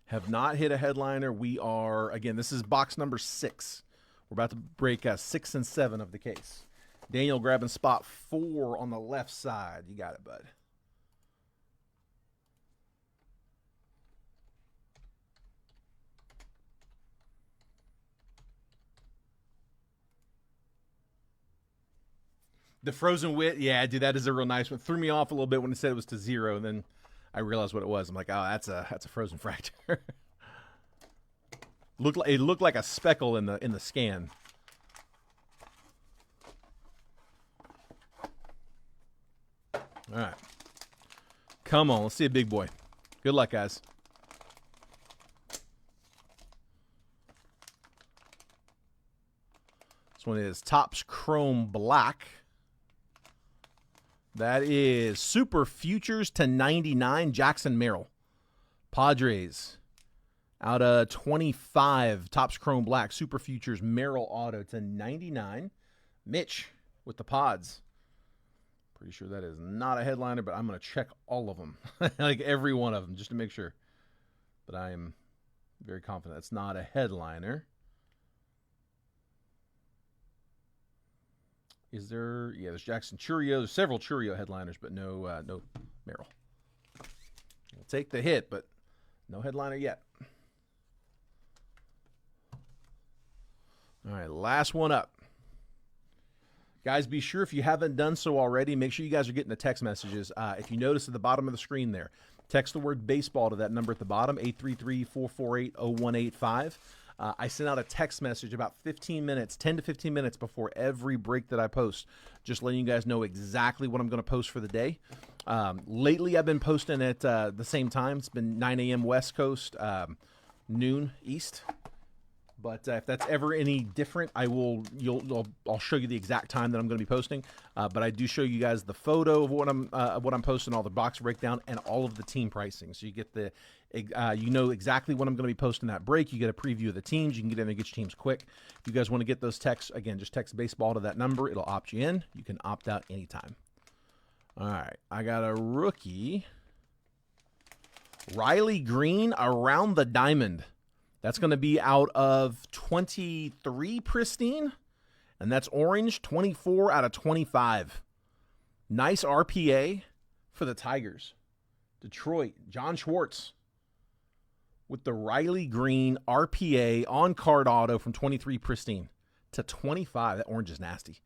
Have not hit a headliner. We are, again, this is box number 6. We're about to break 6 and 7 of the case. Daniel grabbing spot 4 on the left side. You got it, bud. The Frozen Wit, yeah, dude, that is a real nice one. Threw me off a little bit when it said it was to 0, and then I realized what it was. I'm like, oh, that's a Frozen Fractor. It looked like a speckle in the scan. All right. Come on, let's see a big boy. Good luck, guys. This one is Topps Chrome Black. That is Super Futures to 99, Jackson Merrill. Padres. Out of 25, Topps Chrome Black, Super Futures Merrill Auto to 99. Mitch with the Pods. Pretty sure that is not a headliner, but I'm going to check all of them, like every one of them, just to make sure. But I am very confident it's not a headliner. Is there? Yeah, there's Jackson Chourio. There's several Chourio headliners, but no Merrill. We'll take the hit, but no headliner yet. All right, last one up. Guys, be sure if you haven't done so already, make sure you guys are getting the text messages. If you notice at the bottom of the screen there, text the word baseball to that number at the bottom, 833-448-0185. I send out a text message about 15 minutes, 10 to 15 minutes before every break that I post, just letting you guys know exactly what I'm going to post for the day. Lately, I've been posting at the same time. It's been 9 a.m. West Coast, noon East. But if that's ever any different, I'll show you the exact time that I'm going to be posting. But I do show you guys the photo of what I'm posting, all the box breakdown, and all of the team pricing. So you get you know exactly what I'm going to be posting that break. You get a preview of the teams. You can get in and get your teams quick. If you guys want to get those texts, again, just text baseball to that number. It'll opt you in. You can opt out anytime. All right, I got a rookie, Riley Green, around the diamond. That's going to be out of 23 pristine, and that's orange, 24 out of 25. Nice RPA for the Tigers. Detroit, John Schwartz with the Riley Green RPA on-card auto from 23 pristine to 25. That orange is nasty.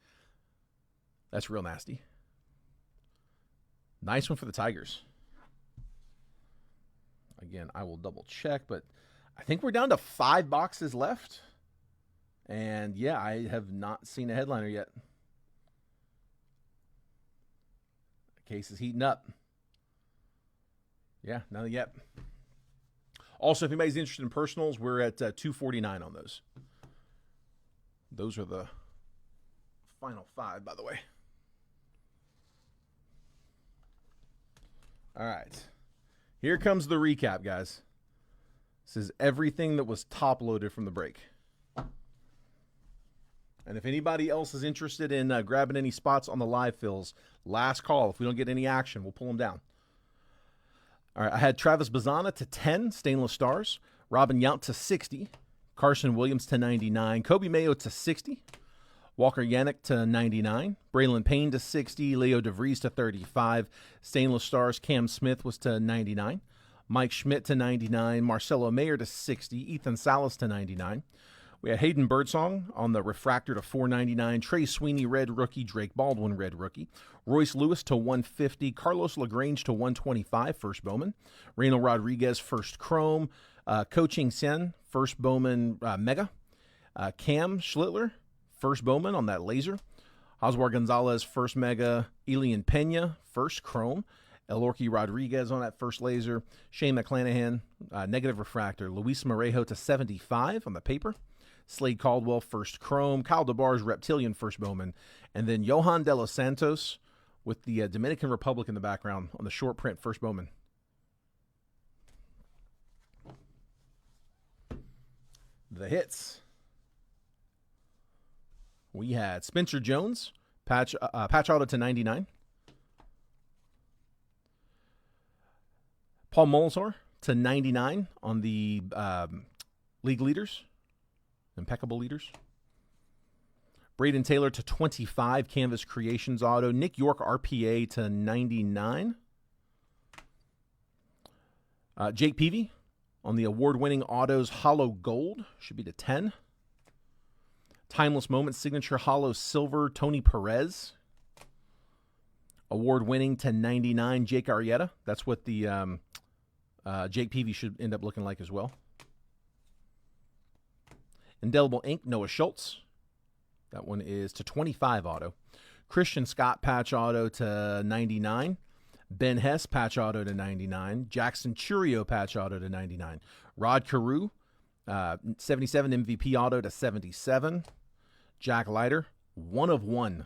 That's real nasty. Nice one for the Tigers. Again, I will double check, but I think we're down to 5 boxes left. And yeah, I have not seen a headliner yet. The case is heating up. Yeah, nothing yet. Also, if anybody's interested in personals, we're at $249 on those. Those are the final 5, by the way. All right. Here comes the recap, guys. This is everything that was top-loaded from the break. And if anybody else is interested in grabbing any spots on the live fills, last call. If we don't get any action, we'll pull them down. All right, I had Travis Bazzana to 10, stainless stars. Robin Yount to 60. Carson Williams to 99. Kobe Mayo to 60. Walker Yannick to 99. Braylon Payne to 60. Leo DeVries to 35. Stainless stars, Cam Smith was to 99. Mike Schmidt to 99, Marcelo Mayer to 60, Ethan Salas to 99. We had Hayden Birdsong on the refractor to 499, Trey Sweeney red rookie, Drake Baldwin red rookie, Royce Lewis to 150, Carlos LaGrange to 125, first Bowman, Reynel Rodriguez first chrome, Coaching Sen first Bowman mega, Cam Schlittler first Bowman on that laser, Oswald Gonzalez first mega, Elian Pena first chrome, Elorki Rodriguez on that first laser. Shane McClanahan, negative refractor. Luis Morejo to 75 on the paper. Slade Caldwell, first chrome. Kyle DeBar's Reptilian, first Bowman. And then Johan De Los Santos with the Dominican Republic in the background on the short print, first Bowman. The hits. We had Spencer Jones, patch auto to 99. Paul Molesor to 99 on the league leaders, impeccable leaders. Braden Taylor to 25, Canvas Creations auto. Nick York RPA to 99. Jake Peavy on the award-winning autos Hollow Gold, should be to 10. Timeless Moment Signature Hollow Silver, Tony Perez. Award-winning to 99, Jake Arrieta. That's what the Jake Peavy should end up looking like as well. Indelible Ink, Noah Schultz. That one is to 25 auto. Christian Scott patch auto to 99. Ben Hess patch auto to 99. Jackson Chourio patch auto to 99. Rod Carew, 77 MVP auto to 77. Jack Leiter, 1 of 1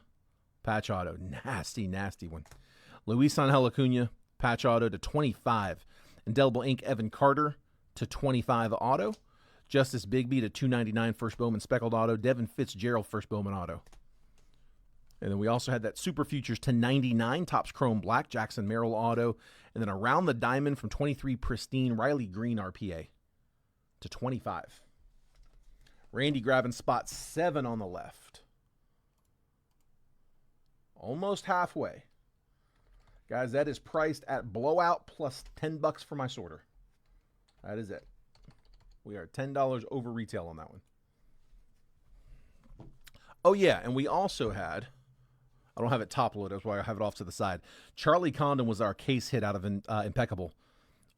patch auto. Nasty, nasty one. Luis Angel Acuna, patch auto to 25. Indelible Ink, Evan Carter to 25 auto. Justice Bigby to 299 first Bowman speckled auto. Devin Fitzgerald first Bowman auto. And then we also had that Super Futures to 99, Topps Chrome Black, Jackson Merrill Auto. And then around the diamond from 23, Pristine, Riley Green RPA to 25. Randy grabbing spot 7 on the left. Almost halfway. Guys, that is priced at blowout plus $10 for my sorter. That is it. We are $10 over retail on that one. Oh, yeah, and we also had, I don't have it top loaded, that's why I have it off to the side. Charlie Condon was our case hit out of Impeccable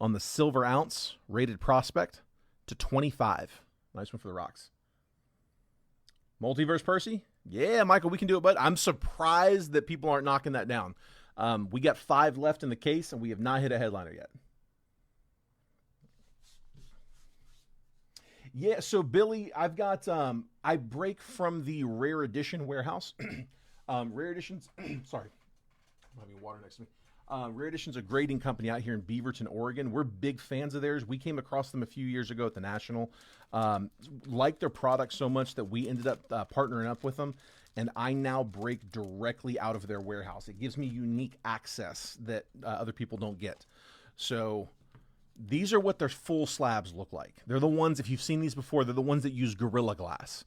on the silver ounce rated prospect to 25. Nice one for the Rocks. Multiverse Percy? Yeah, Michael, we can do it, bud. I'm surprised that people aren't knocking that down. We got 5 left in the case, and we have not hit a headliner yet. Yeah, so Billy, I've got, I break from the Rare Edition warehouse. Rare Editions, sorry, I'm having water next to me. Rare Edition's a grading company out here in Beaverton, Oregon. We're big fans of theirs. We came across them a few years ago at the National. Liked their product so much that we ended up partnering up with them. And I now break directly out of their warehouse. It gives me unique access that other people don't get. So these are what their full slabs look like. They're the ones, if you've seen these before, they're the ones that use Gorilla Glass.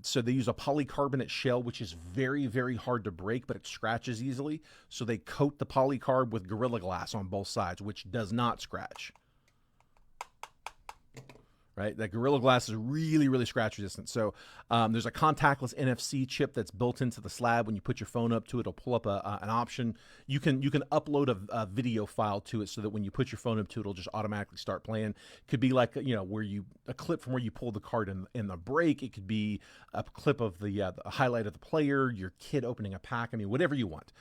So they use a polycarbonate shell, which is very, very hard to break, but it scratches easily. So they coat the polycarb with Gorilla Glass on both sides, which does not scratch. Right? That Gorilla Glass is really, really scratch resistant. So there's a contactless NFC chip that's built into the slab. When you put your phone up to it, it'll pull up an option. You can upload a video file to it so that when you put your phone up to it, it'll just automatically start playing. Could be like, you know, a clip from where you pull the card in the break. It could be a clip of the highlight of the player, your kid opening a pack. I mean, whatever you want.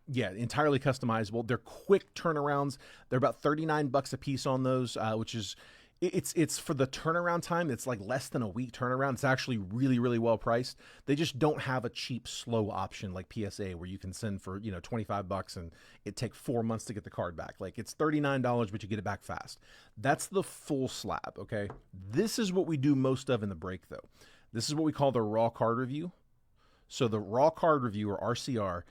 Yeah, entirely customizable. They're quick turnarounds. They're about $39 a piece on those, which is, it's for the turnaround time. It's like less than a week turnaround. It's actually really, really well priced. They just don't have a cheap, slow option like PSA where you can send for, you know, $25 and it take 4 months to get the card back. Like it's $39, but you get it back fast. That's the full slab, okay? This is what we do most of in the break, though. This is what we call the raw card review. So the raw card review, or RCR,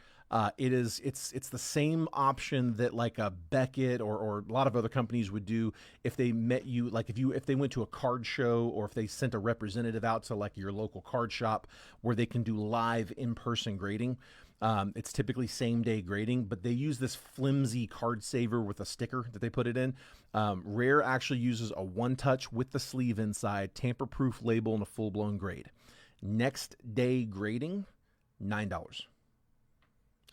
it's the same option that like a Beckett or a lot of other companies would do if they met you, like if they went to a card show or if they sent a representative out to like your local card shop where they can do live in-person grading. It's typically same day grading, but they use this flimsy card saver with a sticker that they put it in. Rare actually uses a one-touch with the sleeve inside, tamper-proof label, and a full-blown grade. Next day grading, $9.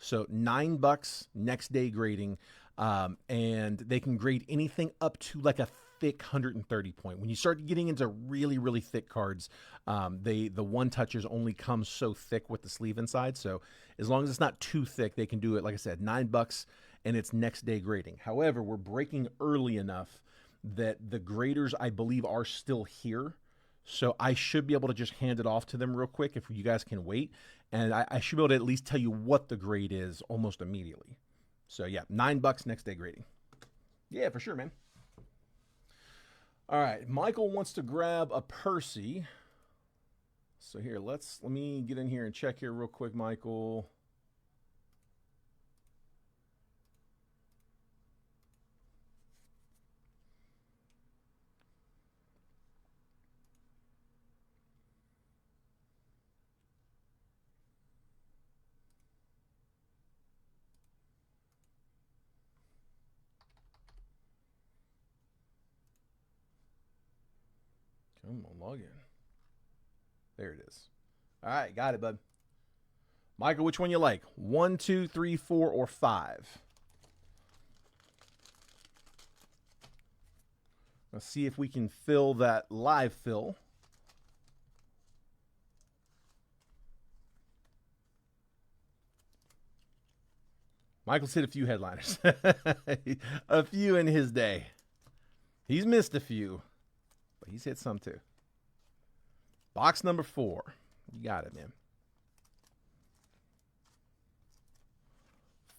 So $9 next day grading, and they can grade anything up to like a thick 130 point. When you start getting into really, really thick cards, the one touchers only come so thick with the sleeve inside. So as long as it's not too thick, they can do it. Like I said, $9, and it's next day grading. However, we're breaking early enough that the graders, I believe, are still here. So I should be able to just hand it off to them real quick if you guys can wait. And I should be able to at least tell you what the grade is almost immediately. So yeah, $9 next day grading. Yeah, for sure, man. All right, Michael wants to grab a Percy. So here, let me get in here and check here real quick, Michael. Come on, log in. There it is. All right, got it, bud. Michael, which one you like? 1, 2, 3, 4, or 5? Let's see if we can fill that live fill. Michael's hit a few headliners. A few in his day. He's missed a few, but he's hit some too. Box number 4. You got it, man.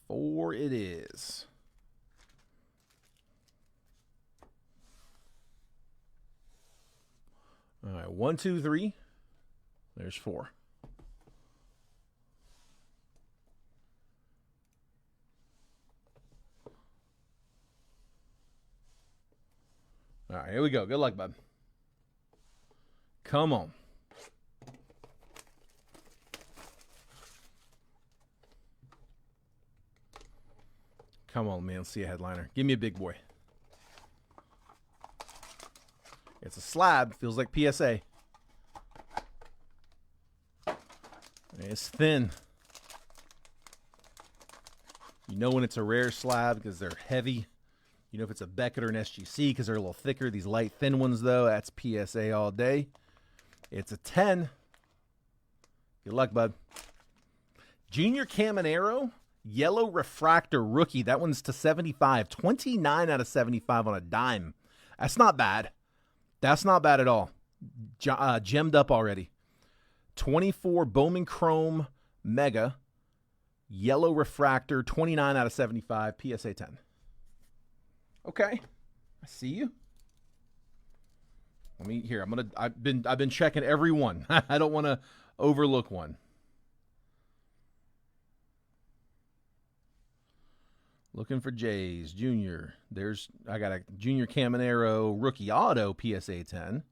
4 it is. All right, 1, 2, 3. There's 4. right, here we go. Good luck, bud. Come on. Come on, man. Let's see a headliner. Give me a big boy. It's a slab. Feels like PSA. It's thin. You know when it's a rare slab because they're heavy. You know if it's a Beckett or an SGC because they're a little thicker. These light, thin ones, though, that's PSA all day. It's a 10. Good luck, bud. Junior Caminero, yellow refractor rookie. That one's to 75. 29 out of 75 on a dime. That's not bad. That's not bad at all. Gemmed up already. 24 Bowman Chrome Mega, yellow refractor, 29 out of 75, PSA 10. Okay, I see you. Let me here. I've been checking every one. I don't want to overlook one. Looking for Jays Junior. I got a Junior Caminero rookie auto PSA 10.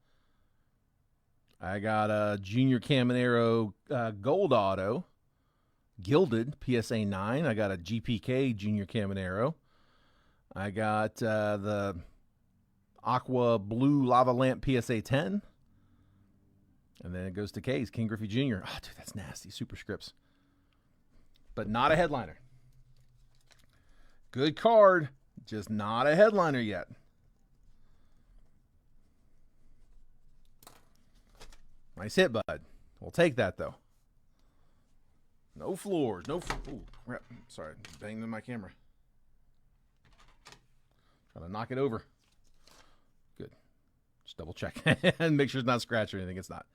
I got a Junior Caminero gold auto gilded PSA 9. I got a GPK Junior Caminero. I got the Aqua Blue Lava Lamp PSA 10. And then it goes to K's, King Griffey Jr. Oh, dude, that's nasty. Superscripts. But not a headliner. Good card, just not a headliner yet. Nice hit, bud. We'll take that, though. No floors. Ooh, crap. Sorry, banged in my camera. Trying to knock it over. Good. Just double check and make sure it's not scratched or anything. It's not.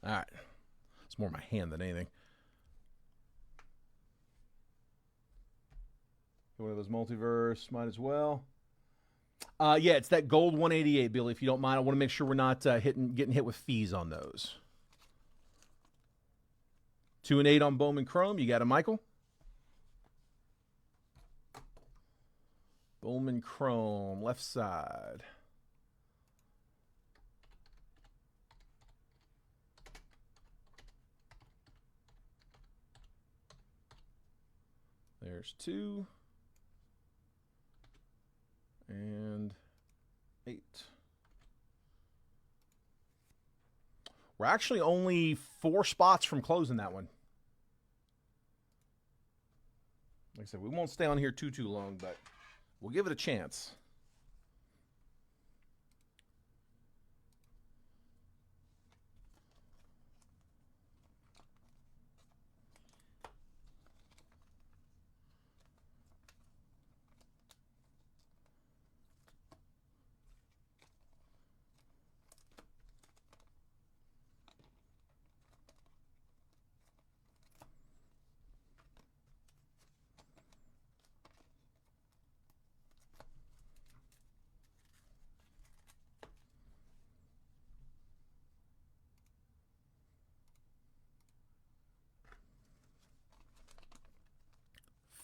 All right. It's more my hand than anything. One of those multiverse, might as well. Yeah, it's that gold 188, Billy, if you don't mind. I want to make sure we're not getting hit with fees on those. 2 and 8 on Bowman Chrome. You got it, Michael? Bowman Chrome, left side. There's 2. And 8. We're actually only 4 spots from closing that one. Like I said, we won't stay on here too long, but we'll give it a chance.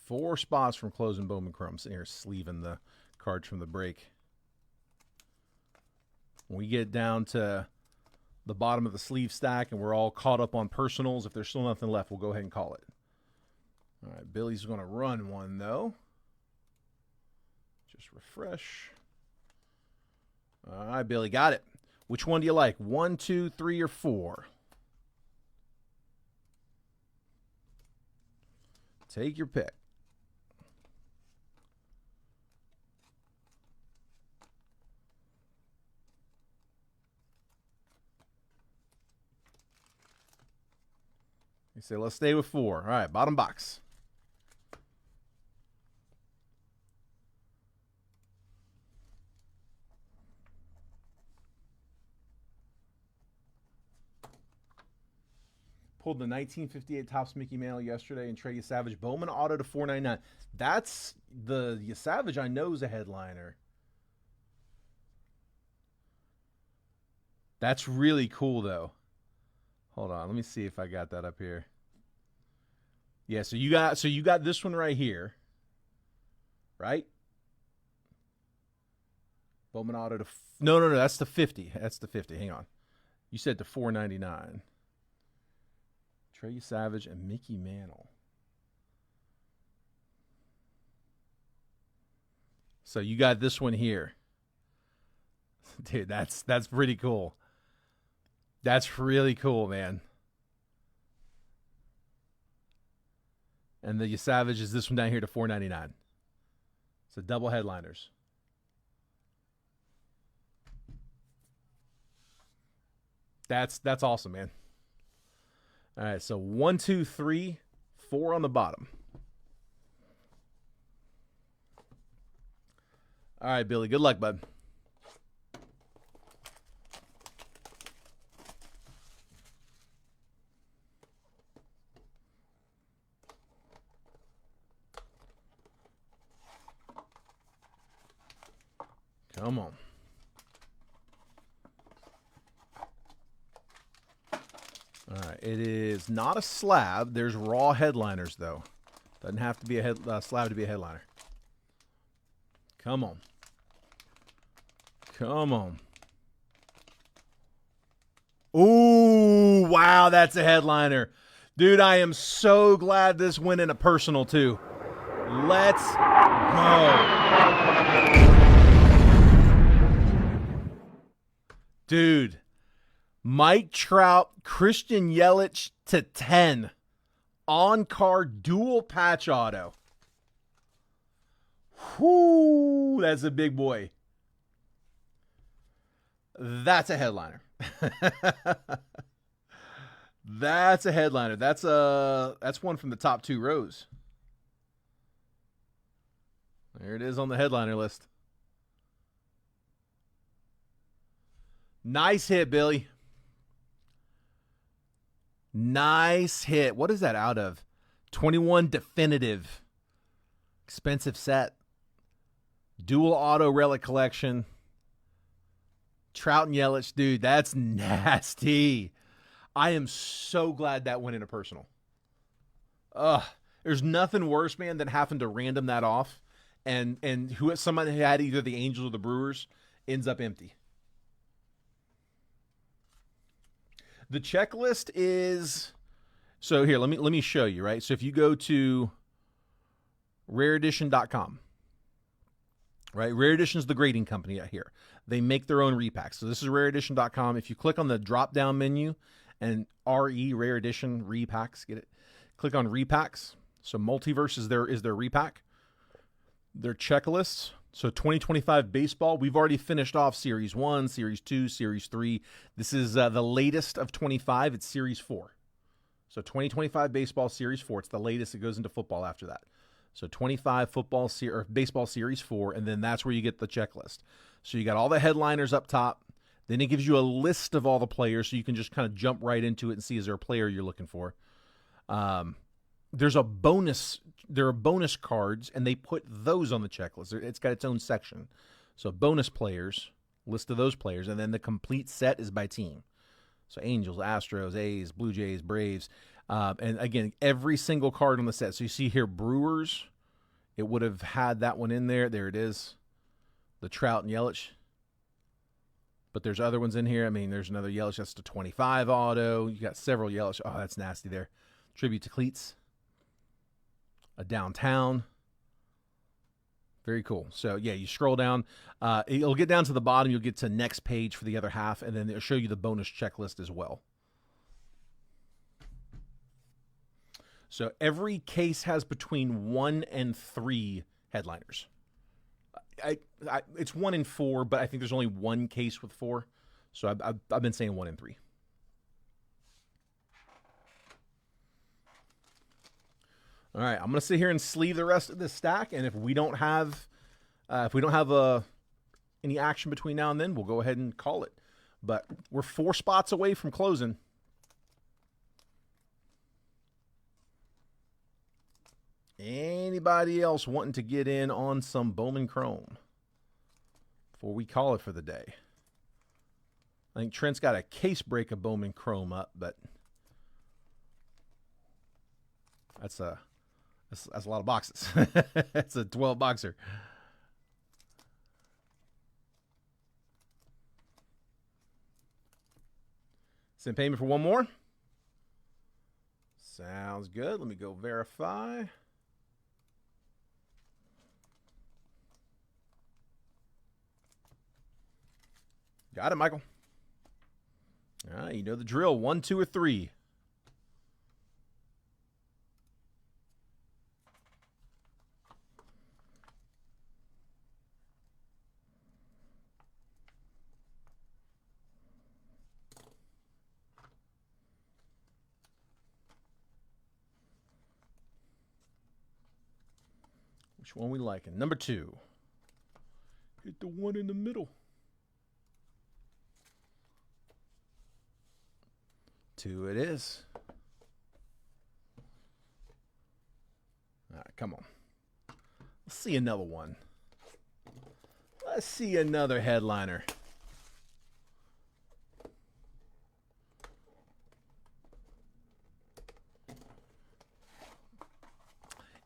Four spots from closing Bowman Chrome. Sitting here sleeving the cards from the break. When we get down to the bottom of the sleeve stack and we're all caught up on personals, if there's still nothing left, we'll go ahead and call it. All right, Billy's going to run one, though. Just refresh. All right, Billy, got it. Which one do you like? 1, 2, 3, or 4? Take your pick. You say, let's stay with 4. All right, bottom box. Pulled the 1958 Topps Mickey Mantle yesterday and Trey Savage Bowman auto to $4.99. That's the Savage I know is a headliner. That's really cool, though. Hold on, let me see if I got that up here. Yeah, so you got this one right here, right? Bowman auto to no. That's the 50. That's the 50. Hang on. You said to 499. Trey Savage and Mickey Mantle. So you got this one here. Dude, that's pretty cool. That's really cool, man. And the Savage is this one down here to $4.99. So double headliners. That's awesome, man. All right, so 1, 2, 3, 4 on the bottom. All right, Billy. Good luck, bud. Come on. All right, it is not a slab. There's raw headliners, though. Doesn't have to be a slab to be a headliner. Come on. Come on. Ooh, wow, that's a headliner. Dude, I am so glad this went in a personal, too. Let's go. Dude, Mike Trout, Christian Yelich to 10. On-card dual patch auto. Whoo, that's a big boy. That's a headliner. That's a headliner. That's one from the top 2 rows. There it is on the headliner list. Nice hit, Billy. Nice hit. What is that out of? 21 definitive. Expensive set. Dual auto relic collection. Trout and Yelich, dude, that's nasty. I am so glad that went in a personal. There's nothing worse, man, than having to random that off, and somebody who had either the Angels or the Brewers ends up empty. The checklist is so here. Let me show you, right? So if you go to rareedition.com, right? Rare Edition is the grading company out here. They make their own repacks. So this is rareedition.com. If you click on the drop-down menu and RE, Rare Edition repacks, get it? Click on repacks. So Multiverse is their repack. Their checklists. So 2025 baseball, we've already finished off Series 1, Series 2, Series 3. This is the latest of 25. It's Series 4. So 2025 baseball, Series 4. It's the latest. It goes into football after that. So 25 football or baseball Series 4, and then that's where you get the checklist. So you got all the headliners up top. Then it gives you a list of all the players, so you can just kind of jump right into it and see is there a player you're looking for. There's a bonus. There are bonus cards, and they put those on the checklist. It's got its own section. So bonus players, list of those players, and then the complete set is by team. So Angels, Astros, A's, Blue Jays, Braves. And again, every single card on the set. So you see here, Brewers, it would have had that one in there. There it is. The Trout and Yelich. But there's other ones in here. I mean, there's another Yelich. That's the 25 auto. You got several Yelich. Oh, that's nasty there. Tribute to Cleats. A downtown. Very cool. So, yeah, you scroll down. It'll get down to the bottom. You'll get to next page for the other half, and then it'll show you the bonus checklist as well. So every case has between 1 and 3 headliners. It's 1 and 4, but I think there's only one case with 4. So I've been saying 1 and 3. All right, I'm gonna sit here and sleeve the rest of this stack, and if we don't have any action between now and then, we'll go ahead and call it. But we're 4 spots away from closing. Anybody else wanting to get in on some Bowman Chrome before we call it for the day? I think Trent's got a case break of Bowman Chrome up, but that's a lot of boxes. That's a 12 boxer. Send payment for one more. Sounds good. Let me go verify. Got it, Michael. All right, you know the drill. 1, 2, or 3. Which one we liking? Number 2. Hit the one in the middle. 2 it is. All right, come on. Let's see another one. Let's see another headliner.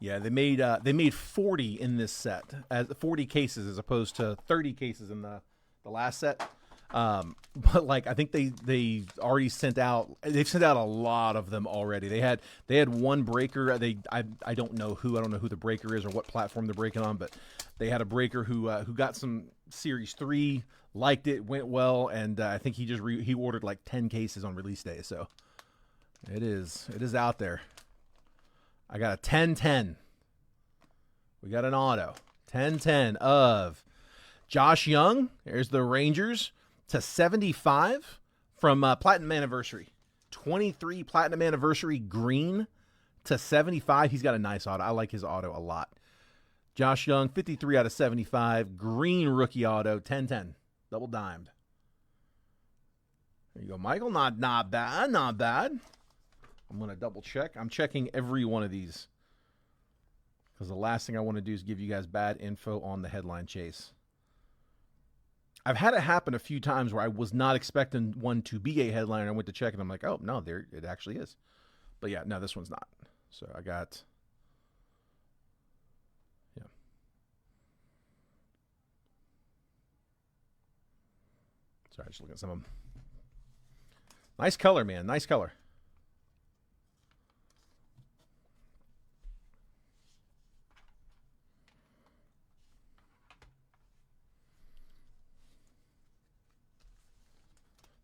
Yeah, they made 40 in this set, 40 cases as opposed to 30 cases in the last set. But like I think they already sent out. They've sent out a lot of them already. They had one breaker. I don't know who the breaker is or what platform they're breaking on, but they had a breaker who got some Series 3, liked it, went well, and I think he ordered like 10 cases on release day. So it is out there. I got a 10-10. We got an auto. 10-10 of Josh Young. There's the Rangers to 75 from Platinum Anniversary. 23 Platinum Anniversary green to 75. He's got a nice auto. I like his auto a lot. Josh Young, 53 out of 75. Green rookie auto, 10-10. Double dimed. There you go, Michael. Not bad. Not bad. I'm going to double check. I'm checking every one of these because the last thing I want to do is give you guys bad info on the headline chase. I've had it happen a few times where I was not expecting one to be a headliner. I went to check and I'm like, oh, no, there it actually is. But yeah, no, this one's not. So I got, yeah. Sorry, just looking at some of them. Nice color, man. Nice color.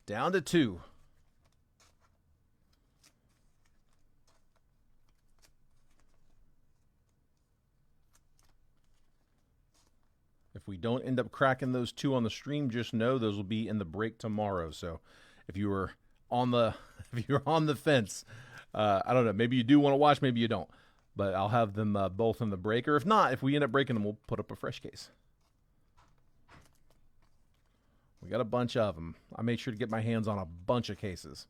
Down to 2. If we don't end up cracking those 2 on the stream, just know those will be in the break tomorrow. So if you were on the fence, I don't know, maybe you do want to watch, maybe you don't. But I'll have them both in the break. Or if not, if we end up breaking them, we'll put up a fresh case. We got a bunch of them. I made sure to get my hands on a bunch of cases.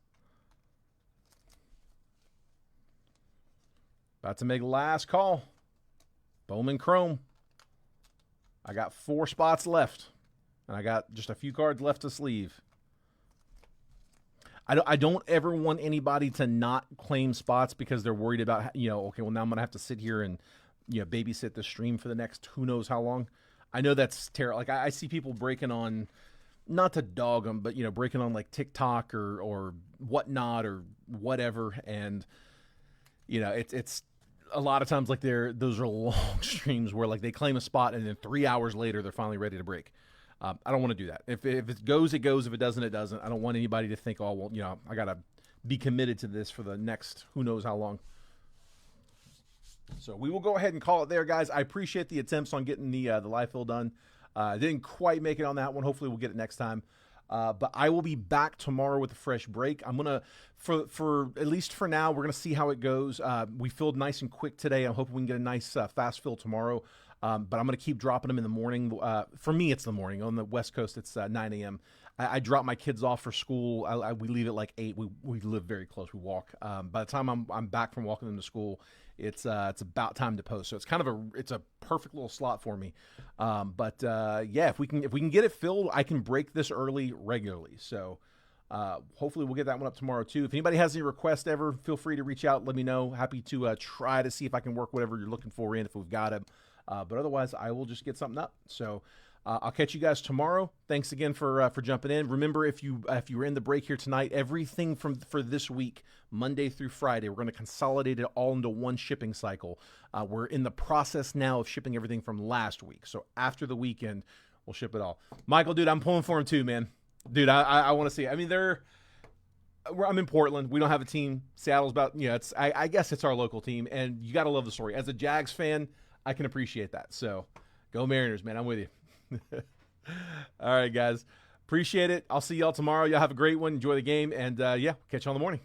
About to make last call. Bowman Chrome. I got 4 spots left. And I got just a few cards left to sleeve. I don't ever want anybody to not claim spots because they're worried about, okay, well, now I'm going to have to sit here and, babysit the stream for the next who knows how long. I know that's terrible. Like, I see people breaking on, not to dog them, but, breaking on like TikTok or whatnot or whatever. And, it's a lot of times like those are long streams where like they claim a spot and then 3 hours later, they're finally ready to break. I don't want to do that. If it goes, it goes. If it doesn't, it doesn't. I don't want anybody to think, oh, well, I got to be committed to this for the next who knows how long. So we will go ahead and call it there, guys. I appreciate the attempts on getting the live fill done. Didn't quite make it on that one. Hopefully we'll get it next time. But I will be back tomorrow with a fresh break. I'm going to, for at least for now, we're going to see how it goes. We filled nice and quick today. I'm hoping we can get a nice fast fill tomorrow. But I'm going to keep dropping them in the morning. For me, it's the morning. On the West Coast, it's 9 a.m. I drop my kids off for school. We leave at like 8. We live very close. We walk. By the time I'm back from walking them to school, it's about time to post. So it's kind of it's a perfect little slot for me. But if we can get it filled, I can break this early regularly. So hopefully we'll get that one up tomorrow too. If anybody has any requests ever, feel free to reach out. Let me know. Happy to try to see if I can work whatever you're looking for in if we've got it. But otherwise, I will just get something up. So I'll catch you guys tomorrow. Thanks again for jumping in. Remember, if you were in the break here tonight, everything for this week, Monday through Friday, we're going to consolidate it all into one shipping cycle. We're in the process now of shipping everything from last week. So after the weekend, we'll ship it all. Michael, dude, I'm pulling for him too, man. Dude, I want to see. I mean, I'm in Portland. We don't have a team. Seattle's about, I guess it's our local team, and you got to love the story. As a Jags fan, I can appreciate that. So go Mariners, man. I'm with you. All right, guys. Appreciate it. I'll see y'all tomorrow. Y'all have a great one. Enjoy the game, and catch you on the morning.